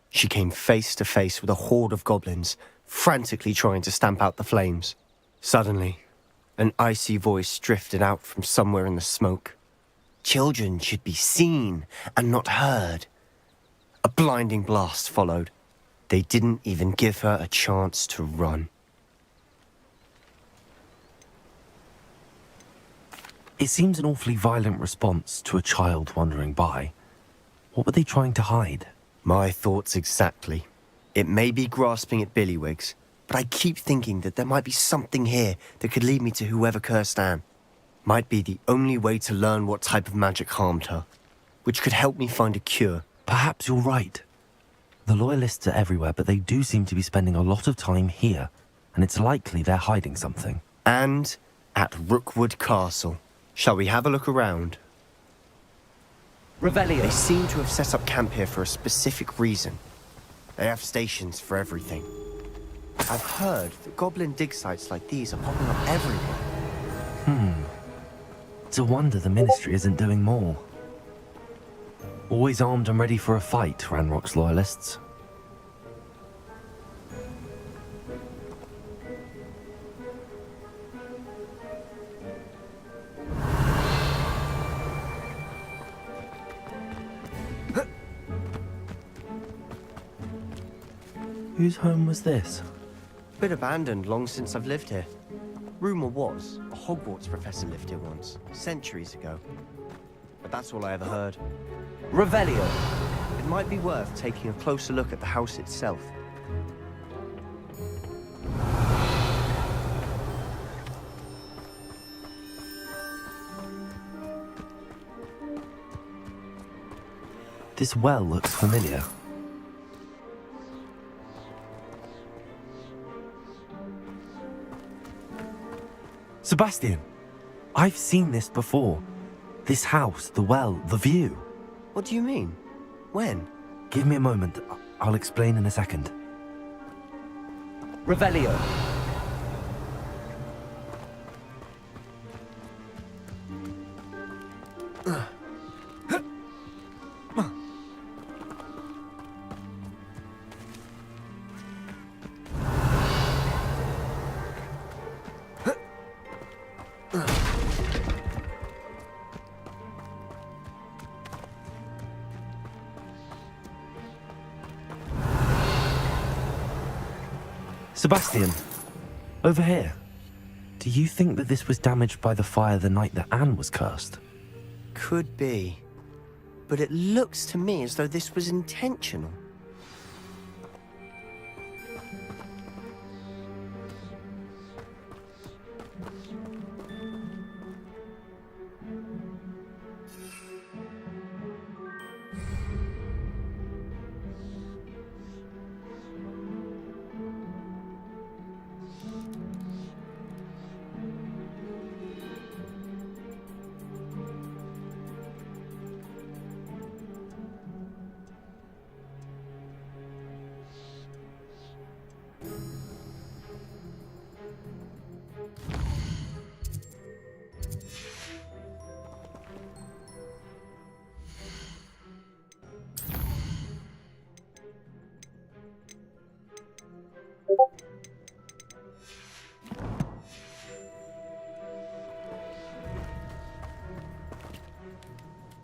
She came face to face with a horde of goblins, frantically trying to stamp out the flames. Suddenly, an icy voice drifted out from somewhere in the smoke. Children should be seen and not heard. A blinding blast followed. They didn't even give her a chance to run. It seems an awfully violent response to a child wandering by. What were they trying to hide? My thoughts exactly. It may be grasping at Billywigs, but I keep thinking that there might be something here that could lead me to whoever cursed Anne. Might be the only way to learn what type of magic harmed her, which could help me find a cure. Perhaps you're right. The loyalists are everywhere, but they do seem to be spending a lot of time here, and it's likely they're hiding something. And at Rookwood Castle. Shall we have a look around? Revelio. They seem to have set up camp here for a specific reason. They have stations for everything. I've heard that goblin dig sites like these are popping up everywhere. It's a wonder the Ministry isn't doing more. Always armed and ready for a fight, Ranrock's loyalists. Whose home was this? Been abandoned long since I've lived here. Rumour was, a Hogwarts professor lived here once, centuries ago. But that's all I ever heard. Revelio. It might be worth taking a closer look at the house itself. This well looks familiar. Sebastian, I've seen this before. This house, the well, the view. What do you mean? When? Give me a moment. I'll explain in a second. Revelio. Sebastian, over here. Do you think that this was damaged by the fire the night that Anne was cursed? Could be. But it looks to me as though this was intentional.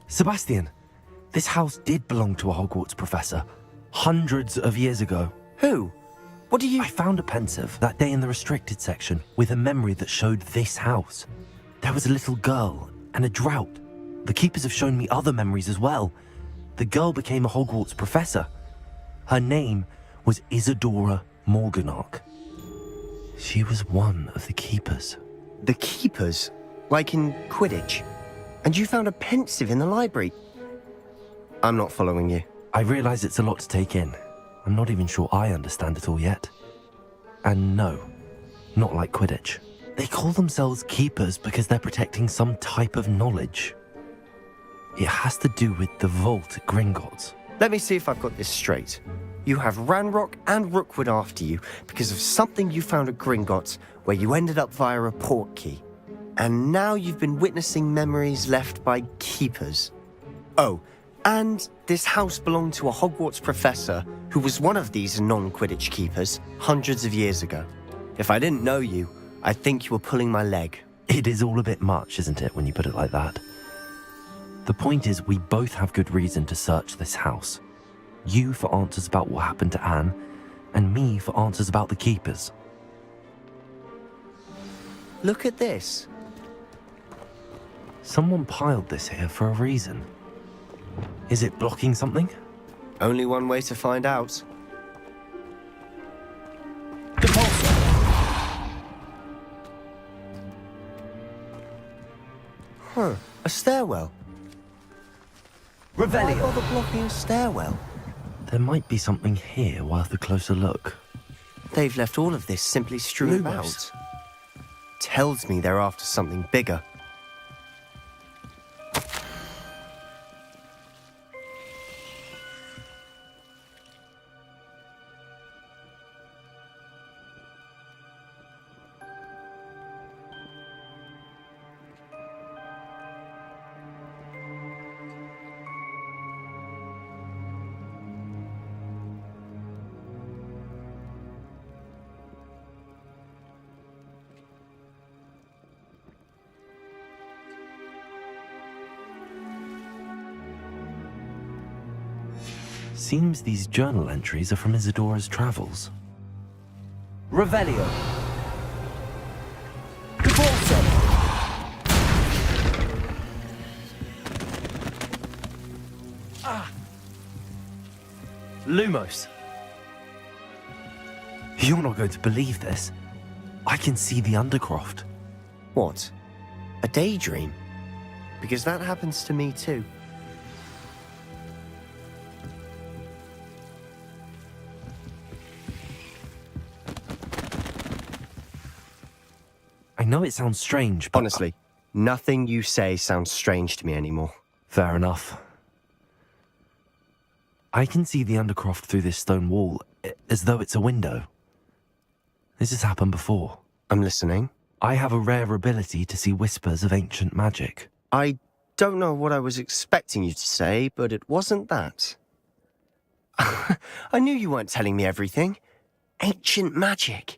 Sebastian, this house did belong to a Hogwarts professor hundreds of years ago. Who? What do you... I found a pensive that day in the restricted section with a memory that showed this house. There was a little girl and a drought. The keepers have shown me other memories as well. The girl became a Hogwarts professor. Her name was Isadora Morganach. She was one of the keepers. The keepers? Like in Quidditch? And you found a pensive in the library? I'm not following you. I realize it's a lot to take in. I'm not even sure I understand it all yet. And no, not like Quidditch. They call themselves keepers because they're protecting some type of knowledge. It has to do with the vault at Gringotts. Let me see if I've got this straight. You have Ranrock and Rookwood after you because of something you found at Gringotts where you ended up via a port key. And now you've been witnessing memories left by keepers. Oh, and this house belonged to a Hogwarts professor who was one of these non-Quidditch keepers hundreds of years ago. If I didn't know you, I'd think you were pulling my leg. It is all a bit much, isn't it, when you put it like that? The point is, we both have good reason to search this house. You for answers about what happened to Anne, and me for answers about the keepers. Look at this. Someone piled this here for a reason. Is it blocking something? Only one way to find out. Huh, a stairwell. Revelio. Why bother blocking a stairwell? There might be something here worth a closer look. They've left all of this simply strewn about. Tells me they're after something bigger. Seems these journal entries are from Isadora's travels. Revelio. Lumos! You're not going to believe this. I can see the Undercroft. What? A daydream? Because that happens to me too. I know it sounds strange, but... Honestly, nothing you say sounds strange to me anymore. Fair enough. I can see the Undercroft through this stone wall, as though it's a window. This has happened before. I'm listening. I have a rare ability to see whispers of ancient magic. I don't know what I was expecting you to say, but it wasn't that. I knew you weren't telling me everything. Ancient magic.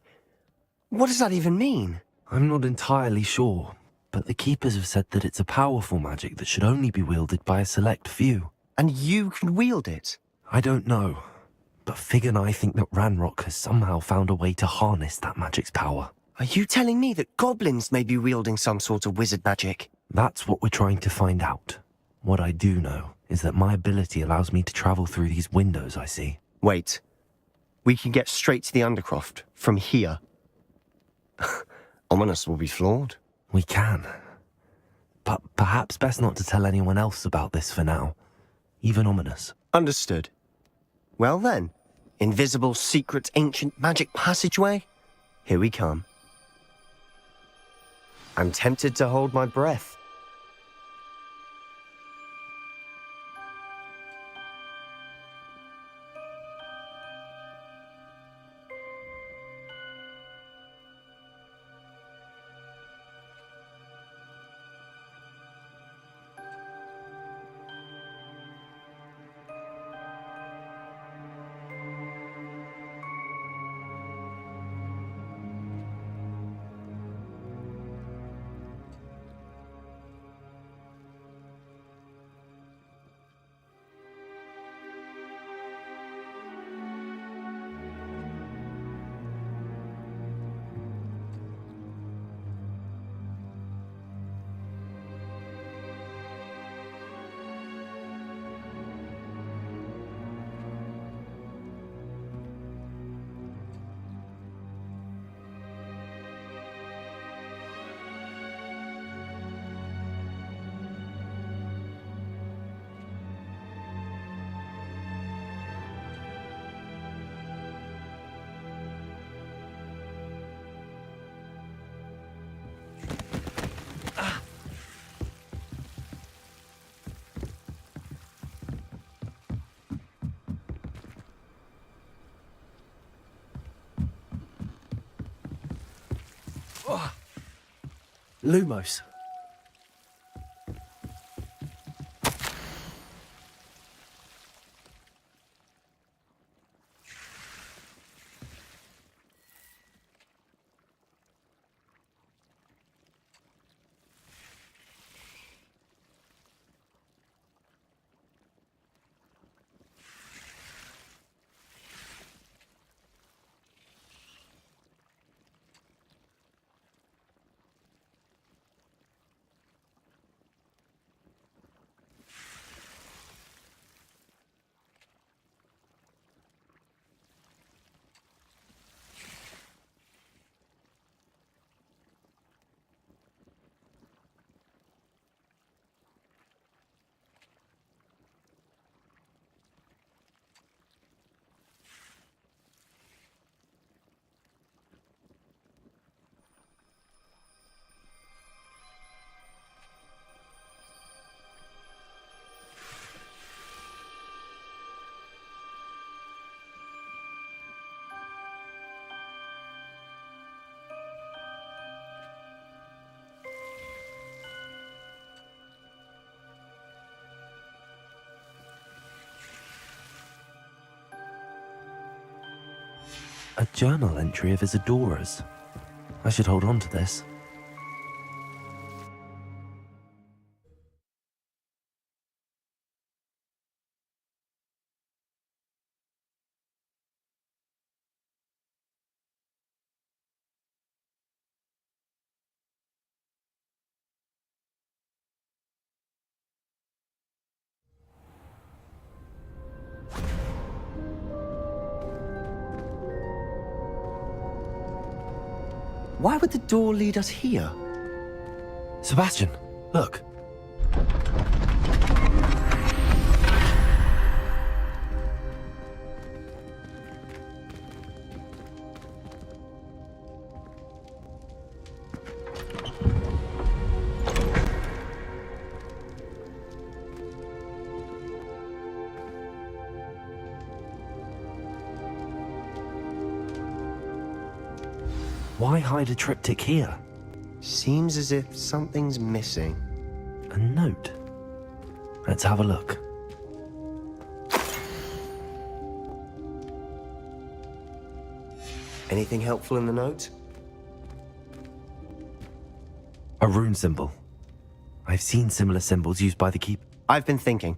What does that even mean? I'm not entirely sure, but the Keepers have said that it's a powerful magic that should only be wielded by a select few. And you can wield it? I don't know, but Fig and I think that Ranrock has somehow found a way to harness that magic's power. Are you telling me that goblins may be wielding some sort of wizard magic? That's what we're trying to find out. What I do know is that my ability allows me to travel through these windows I see. Wait. We can get straight to the Undercroft from here. Ominous will be flawed. We can. But perhaps best not to tell anyone else about this for now. Even Ominous. Understood. Well then, invisible, secret, ancient magic passageway? Here we come. I'm tempted to hold my breath. Lumos. A journal entry of Isadora's. I should hold on to this. Why would the door lead us here? Sebastian, look. Why hide a triptych here? Seems as if something's missing. A note. Let's have a look. Anything helpful in the note? A rune symbol. I've seen similar symbols used by the keep. I've been thinking.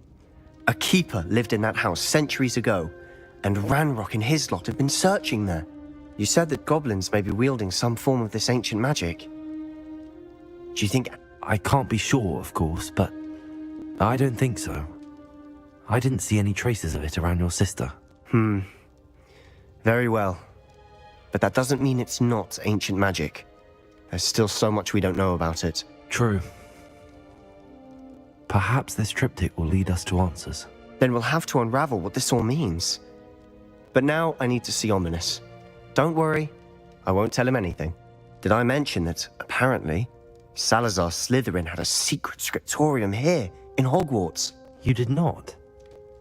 A keeper lived in that house centuries ago, and Ranrock and his lot have been searching there. You said that goblins may be wielding some form of this ancient magic. Do you think... I can't be sure, of course, but I don't think so. I didn't see any traces of it around your sister. Very well. But that doesn't mean it's not ancient magic. There's still so much we don't know about it. True. Perhaps this triptych will lead us to answers. Then we'll have to unravel what this all means. But now I need to see Ominous. Don't worry, I won't tell him anything. Did I mention that, apparently, Salazar Slytherin had a secret scriptorium here, in Hogwarts? You did not?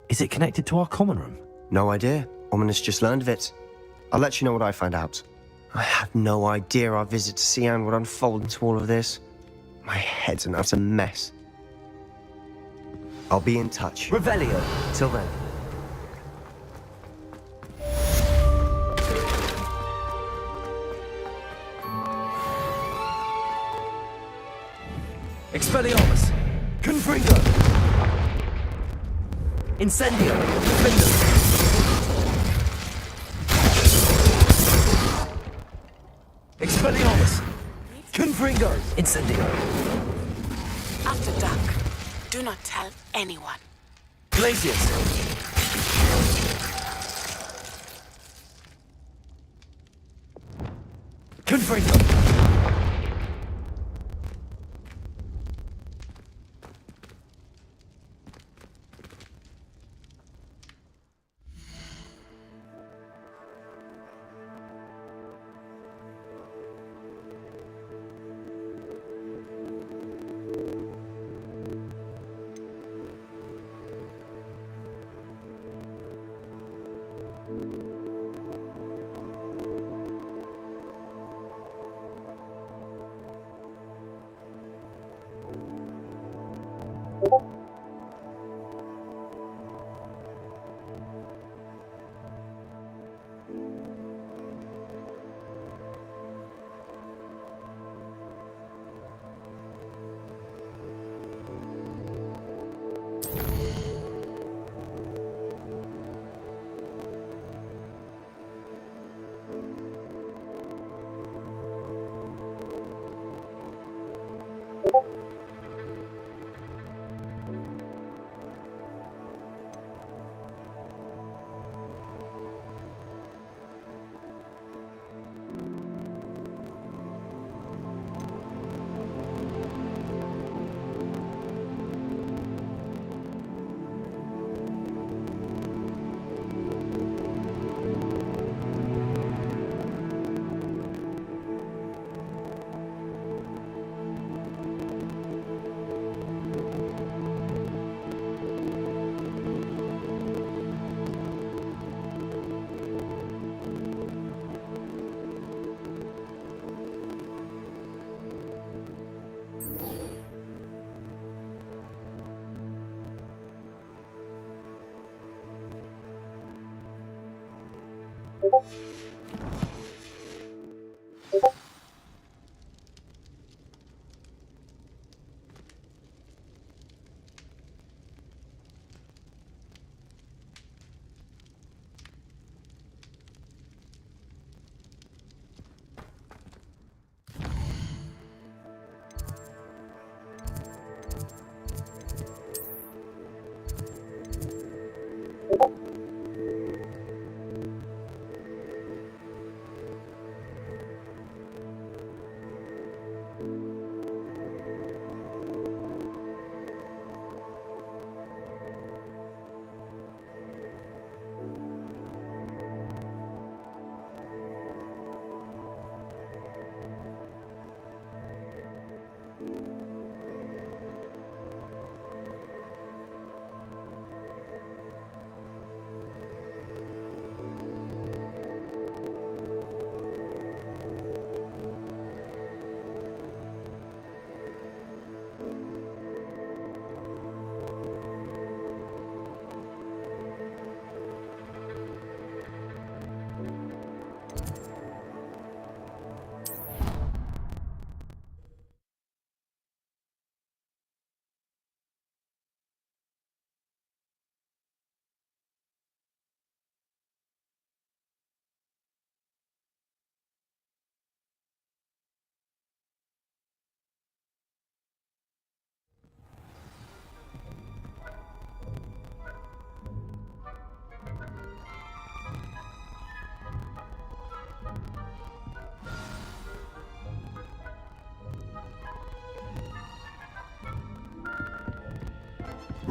Is it connected to our common room? No idea. Ominous just learned of it. I'll let you know what I find out. I had no idea our visit to Cian would unfold into all of this. My head's an utter mess. I'll be in touch. Revelio. Till then. Expelliarmus! Confringo! Incendio! Defender! Expelliarmus! Confringo! Incendio! After dark, do not tell anyone. Glacius! Confringo!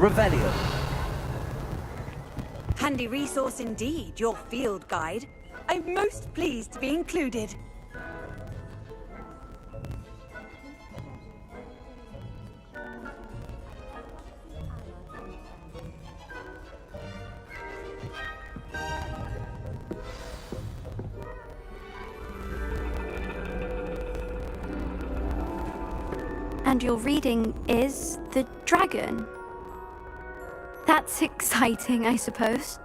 Revelio. Handy resource indeed, your field guide. I'm most pleased to be included. And your reading is the dragon. That's exciting, I suppose.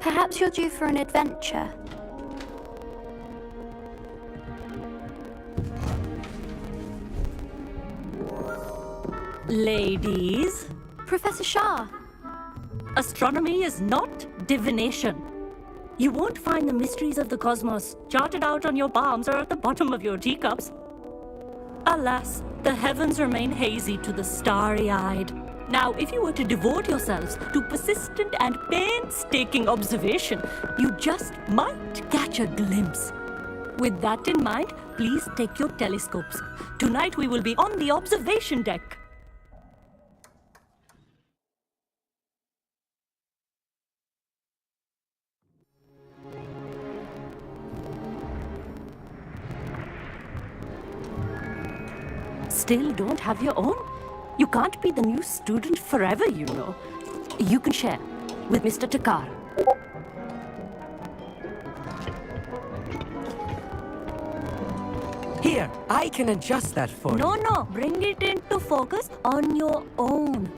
Perhaps you're due for an adventure. Ladies, Professor Shah. astronomy is not divination. You won't find the mysteries of the cosmos charted out on your palms or at the bottom of your teacups. Alas, the heavens remain hazy to the starry-eyed. Now, if you were to devote yourselves to persistent and painstaking observation, you just might catch a glimpse. With that in mind, please take your telescopes. Tonight we will be on the observation deck. Still don't have your own? You can't be the new student forever, you know. You can share with Mr. Takar. Here, I can adjust that for you. No, bring it into focus on your own.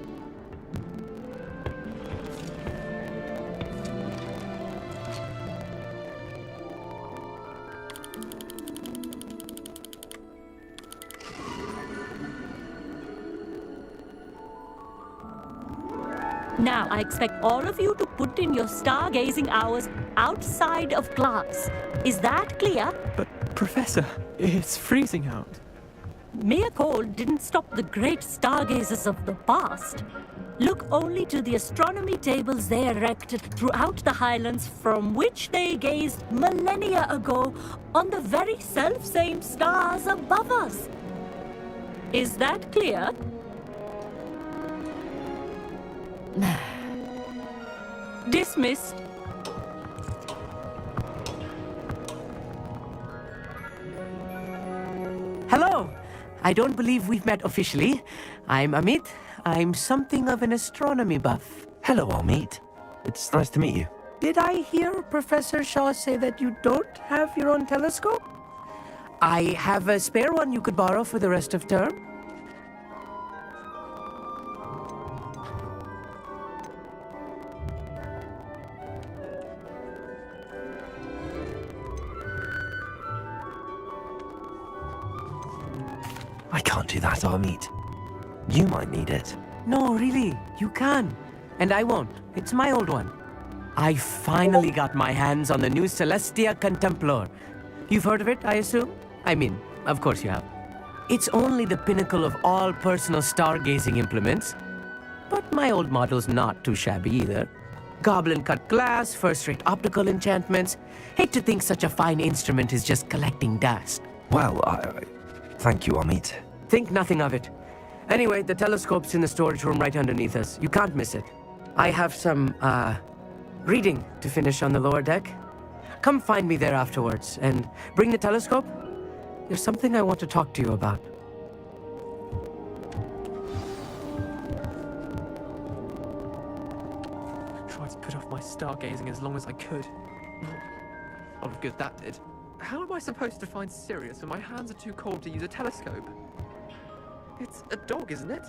Now, I expect all of you to put in your stargazing hours outside of class. Is that clear? But, Professor, it's freezing out. Mere cold didn't stop the great stargazers of the past. Look only to the astronomy tables they erected throughout the highlands from which they gazed millennia ago on the very self-same stars above us. Is that clear? Dismissed. Hello. I don't believe we've met officially. I'm Amit. I'm something of an astronomy buff. Hello, Amit. It's nice to meet you. Did I hear Professor Shaw say that you don't have your own telescope? I have a spare one you could borrow for the rest of term. can't do that, Amit. You might need it. No, really, you can. And I won't. It's my old one. I finally got my hands on the new Celestia Contemplar. You've heard of it, I assume? I mean, of course you have. It's only the pinnacle of all personal stargazing implements. But my old model's not too shabby either. Goblin-cut glass, first-rate optical enchantments. Hate to think such a fine instrument is just collecting dust. Well, thank you, Amit. Think nothing of it. Anyway, the telescope's in the storage room right underneath us. You can't miss it. I have some, reading to finish on the lower deck. Come find me there afterwards, and bring the telescope. There's something I want to talk to you about. Tried to put off my stargazing as long as I could. A lot of good that did. How am I supposed to find Sirius when my hands are too cold to use a telescope? It's a dog, isn't it?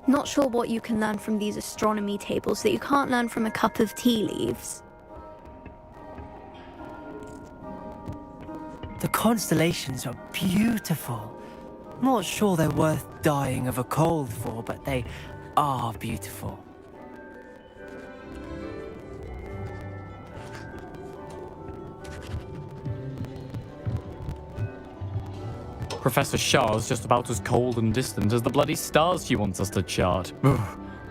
Not sure what you can learn from these astronomy tables that you can't learn from a cup of tea leaves. The constellations are beautiful. Not sure they're worth dying of a cold for, but they are beautiful. Professor Shah's just about as cold and distant as the bloody stars she wants us to chart.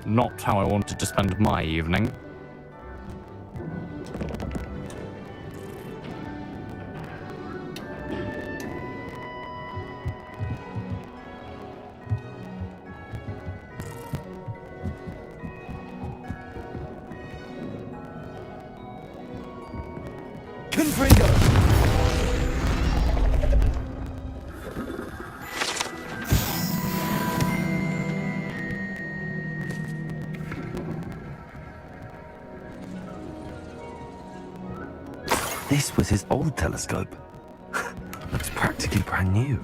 Not how I wanted to spend my evening. This was his old telescope. Looks practically brand new.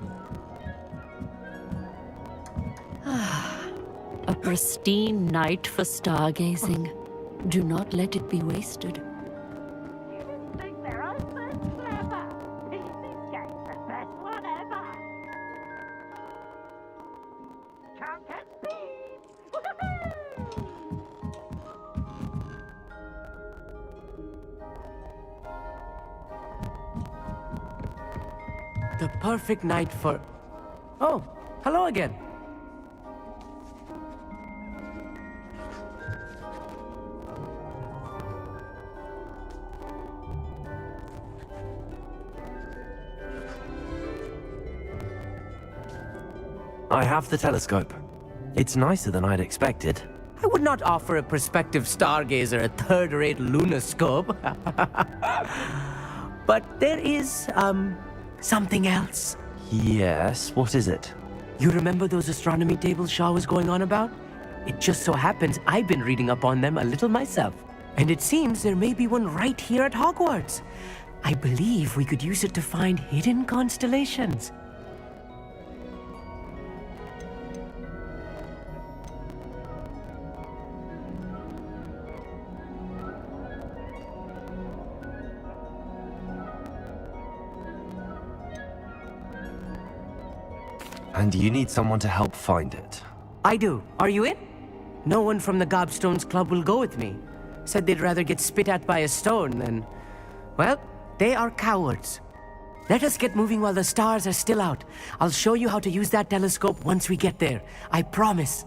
A pristine night for stargazing. Do not let it be wasted. The perfect night for... Oh, hello again. I have the telescope. It's nicer than I'd expected. I would not offer a prospective stargazer a third-rate lunoscope. But there is, something else. Yes, what is it? You remember those astronomy tables Shah was going on about? It just so happens I've been reading up on them a little myself. And it seems there may be one right here at Hogwarts. I believe we could use it to find hidden constellations. And you need someone to help find it. I do. Are you in? No one from the Gobstones Club will go with me. Said they'd rather get spit at by a stone than... Well, they are cowards. Let us get moving while the stars are still out. I'll show you how to use that telescope once we get there. I promise.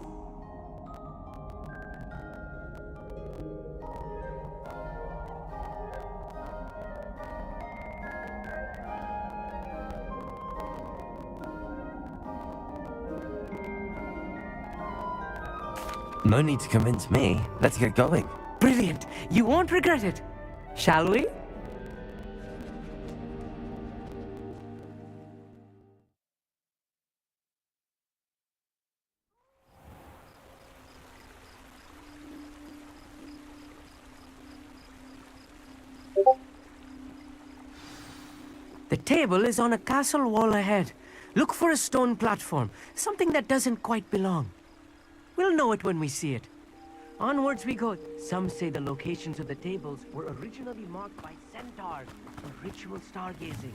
No need to convince me. Let's get going. Brilliant. You won't regret it. Shall we? The table is on a castle wall ahead. Look for a stone platform, something that doesn't quite belong. We'll know it when we see it. Onwards we go. Some say the locations of the tables were originally marked by centaurs for ritual stargazing.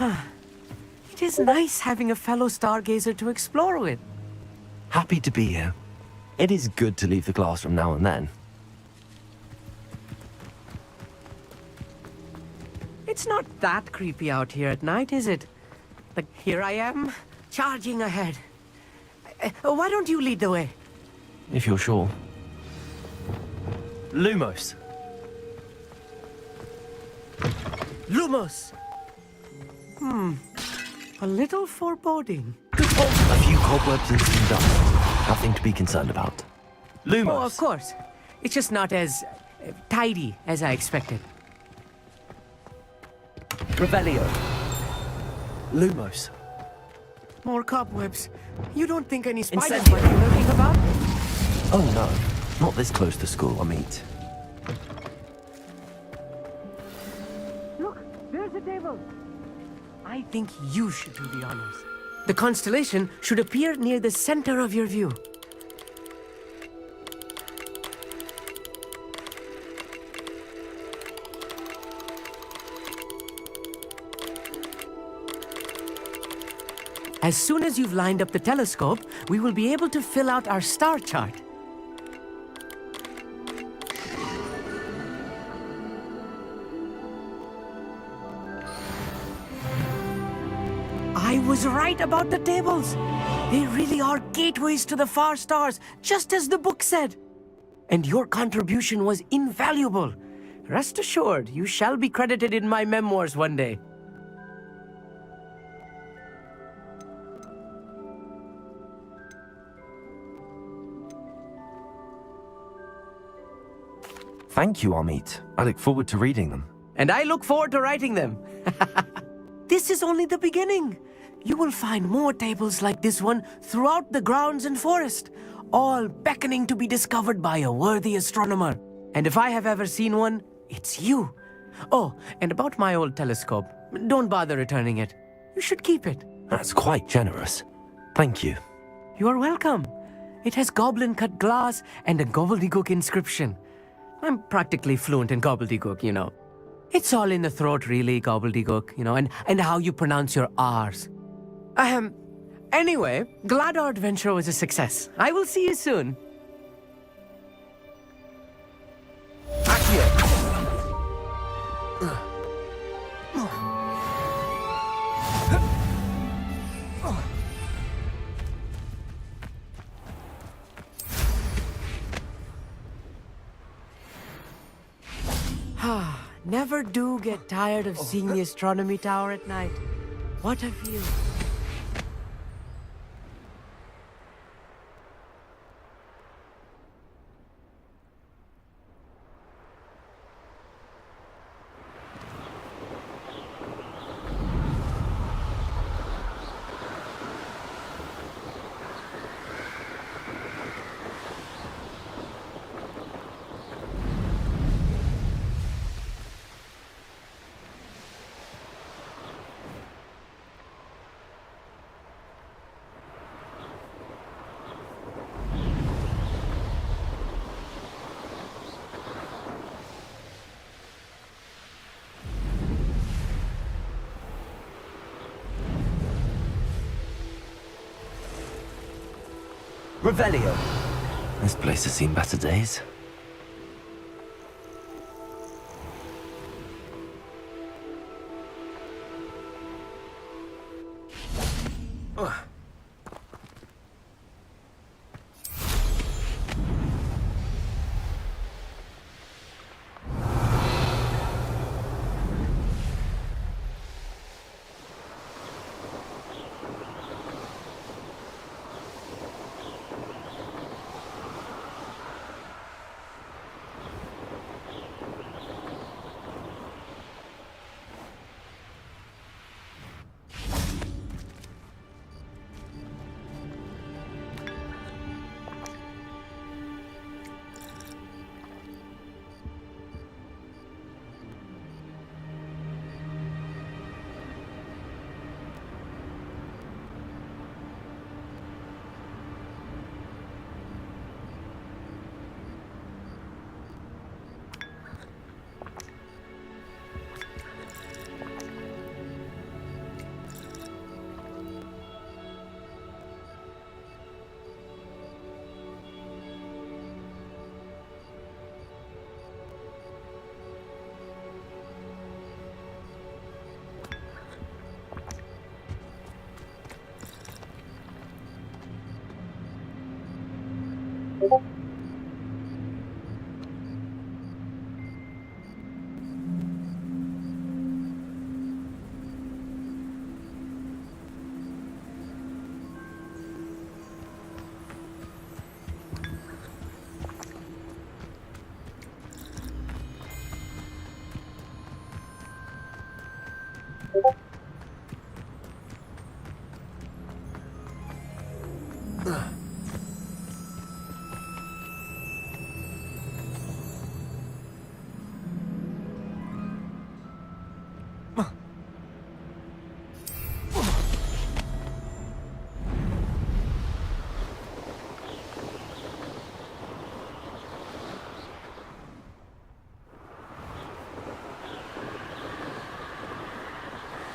It is nice having a fellow stargazer to explore with. Happy to be here. It is good to leave the classroom now and then. It's not that creepy out here at night, is it? Like, here I am, charging ahead. Why don't you lead the way? If you're sure. Lumos. Lumos! A little foreboding. A few cobwebs and some dust. Nothing to be concerned about. Lumos. Oh, of course. It's just not as tidy as I expected. Revelio. Lumos. More cobwebs. You don't think any spiders Incendio. might be lurking about? Oh no, not this close to school, I mean. Look, there's a table. I think you should do the honors. The constellation should appear near the center of your view. As soon as you've lined up the telescope, we will be able to fill out our star chart. I was right about the tables. They really are gateways to the far stars, just as the book said. And your contribution was invaluable. Rest assured, you shall be credited in my memoirs one day. Thank you, Amit. I look forward to reading them. And I look forward to writing them. This is only the beginning. You will find more tables like this one throughout the grounds and forest, all beckoning to be discovered by a worthy astronomer. And if I have ever seen one, it's you. Oh, and about my old telescope, don't bother returning it. You should keep it. That's quite generous. Thank you. You are welcome. It has goblin-cut glass and a gobbledygook inscription. I'm practically fluent in gobbledygook, you know. It's all in the throat, really, gobbledygook, you know, and how you pronounce your R's. Anyway, glad our adventure was a success. I will see you soon. Never do get tired of seeing the astronomy tower at night. What a view. Revelio. This place has seen better days.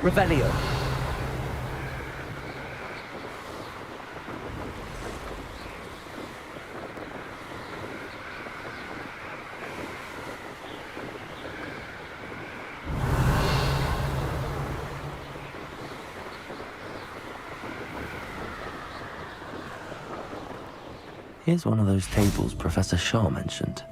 Revelio. Here's one of those tables Professor Shaw mentioned.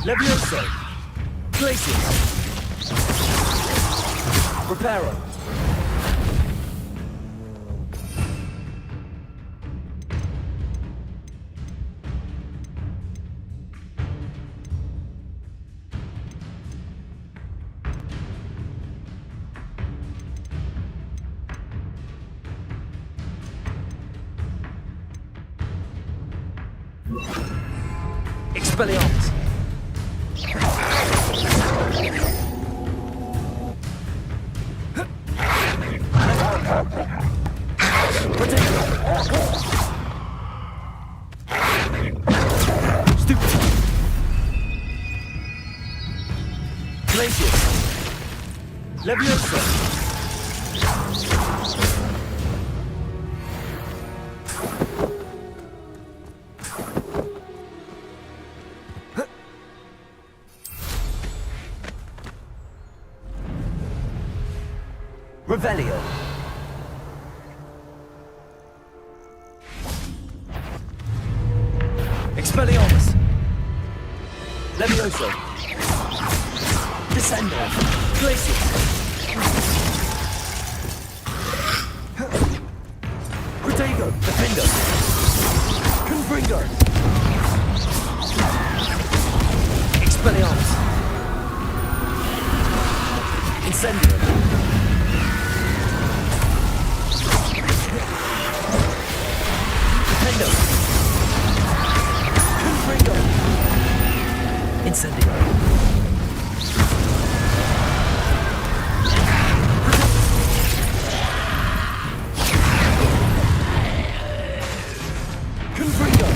Levioso. Glacius. Reparo. Expelliarmus. Stupid. Glacius. Levioso. Revelio. Expelliarmus. Levioso. Descendo. Glacius. Protego. Defendo. Confringo. Expelliarmus. Incendio. Defendo. Confringo. Incendio. Confringo.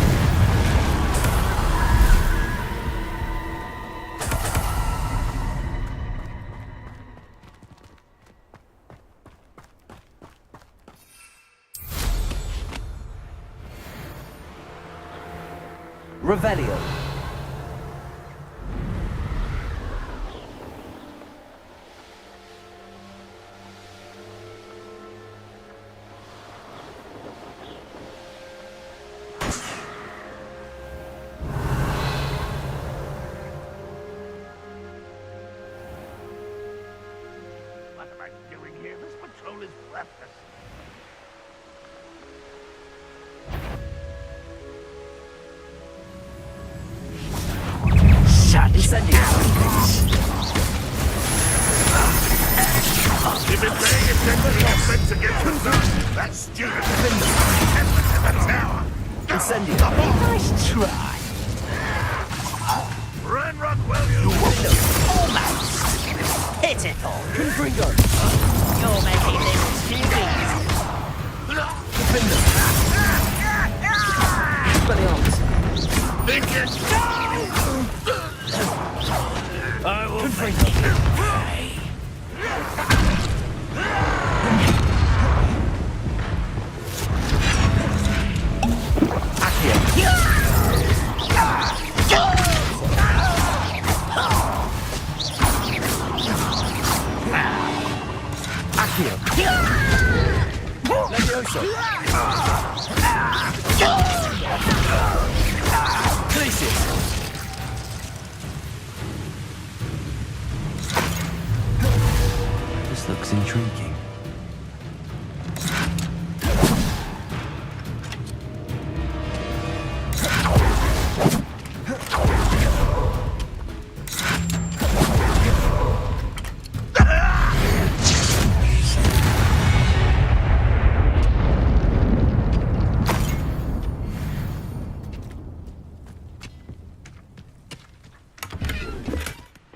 Revelio. What am I doing here? This patrol is worthless. Shot. Incendio. You've been paying attention to offense against the sun. That's stupid. Efforts in the tower. Incendio. Nice try. Run, Rockwell, you Almost. Pitiful. Confringo. You're making this too easy. Defendo. Expelliarmus. think it. I will Confringo. Levioso. Glacius.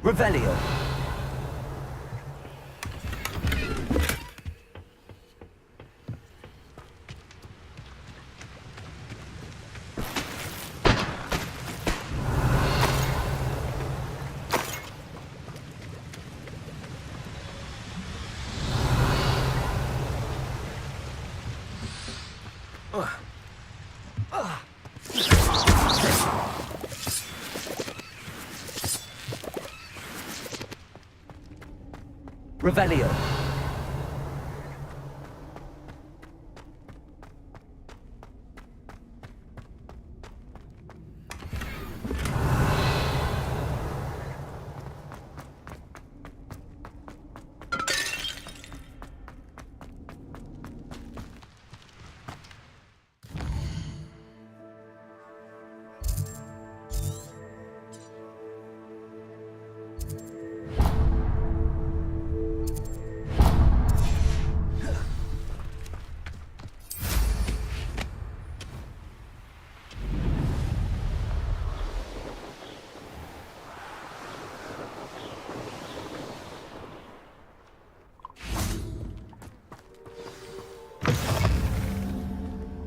Revelio. Revelio.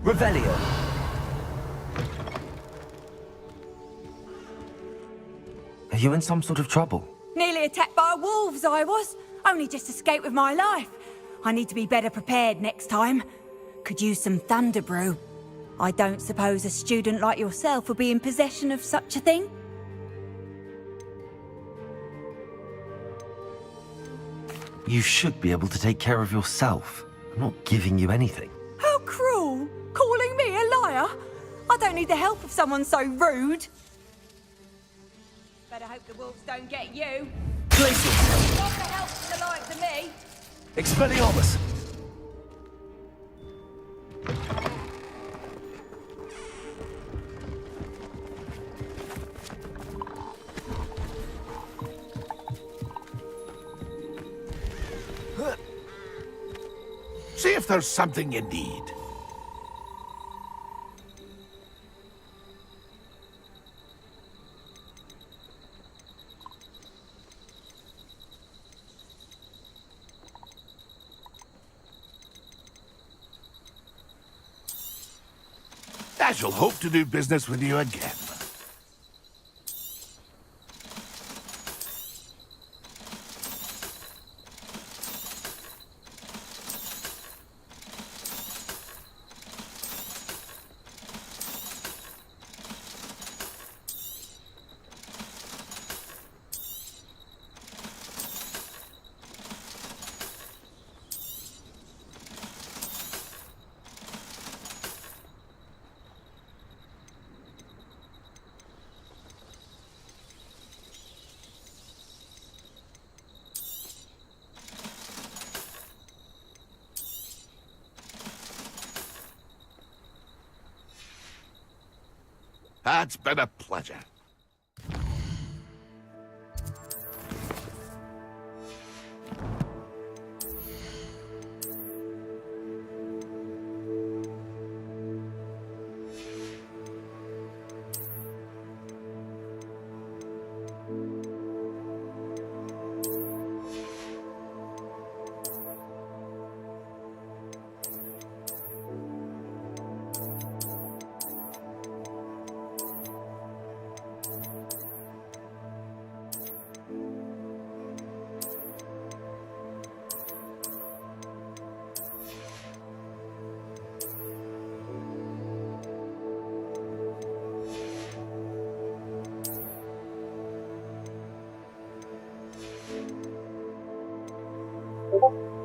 Revelio. Are you in some sort of trouble? Nearly attacked by wolves, I was. Only just escaped with my life. I need to be better prepared next time. Could use some thunder brew. I don't suppose a student like yourself will be in possession of such a thing? You should be able to take care of yourself. I'm not giving you anything. How cruel! Calling me a liar? I don't need the help of someone so rude. Better hope the wolves don't get you. Places! Not the help from the likes of me. Expelliarmus! See if there's something you need. I shall hope to do business with you again. It's been a pleasure. you.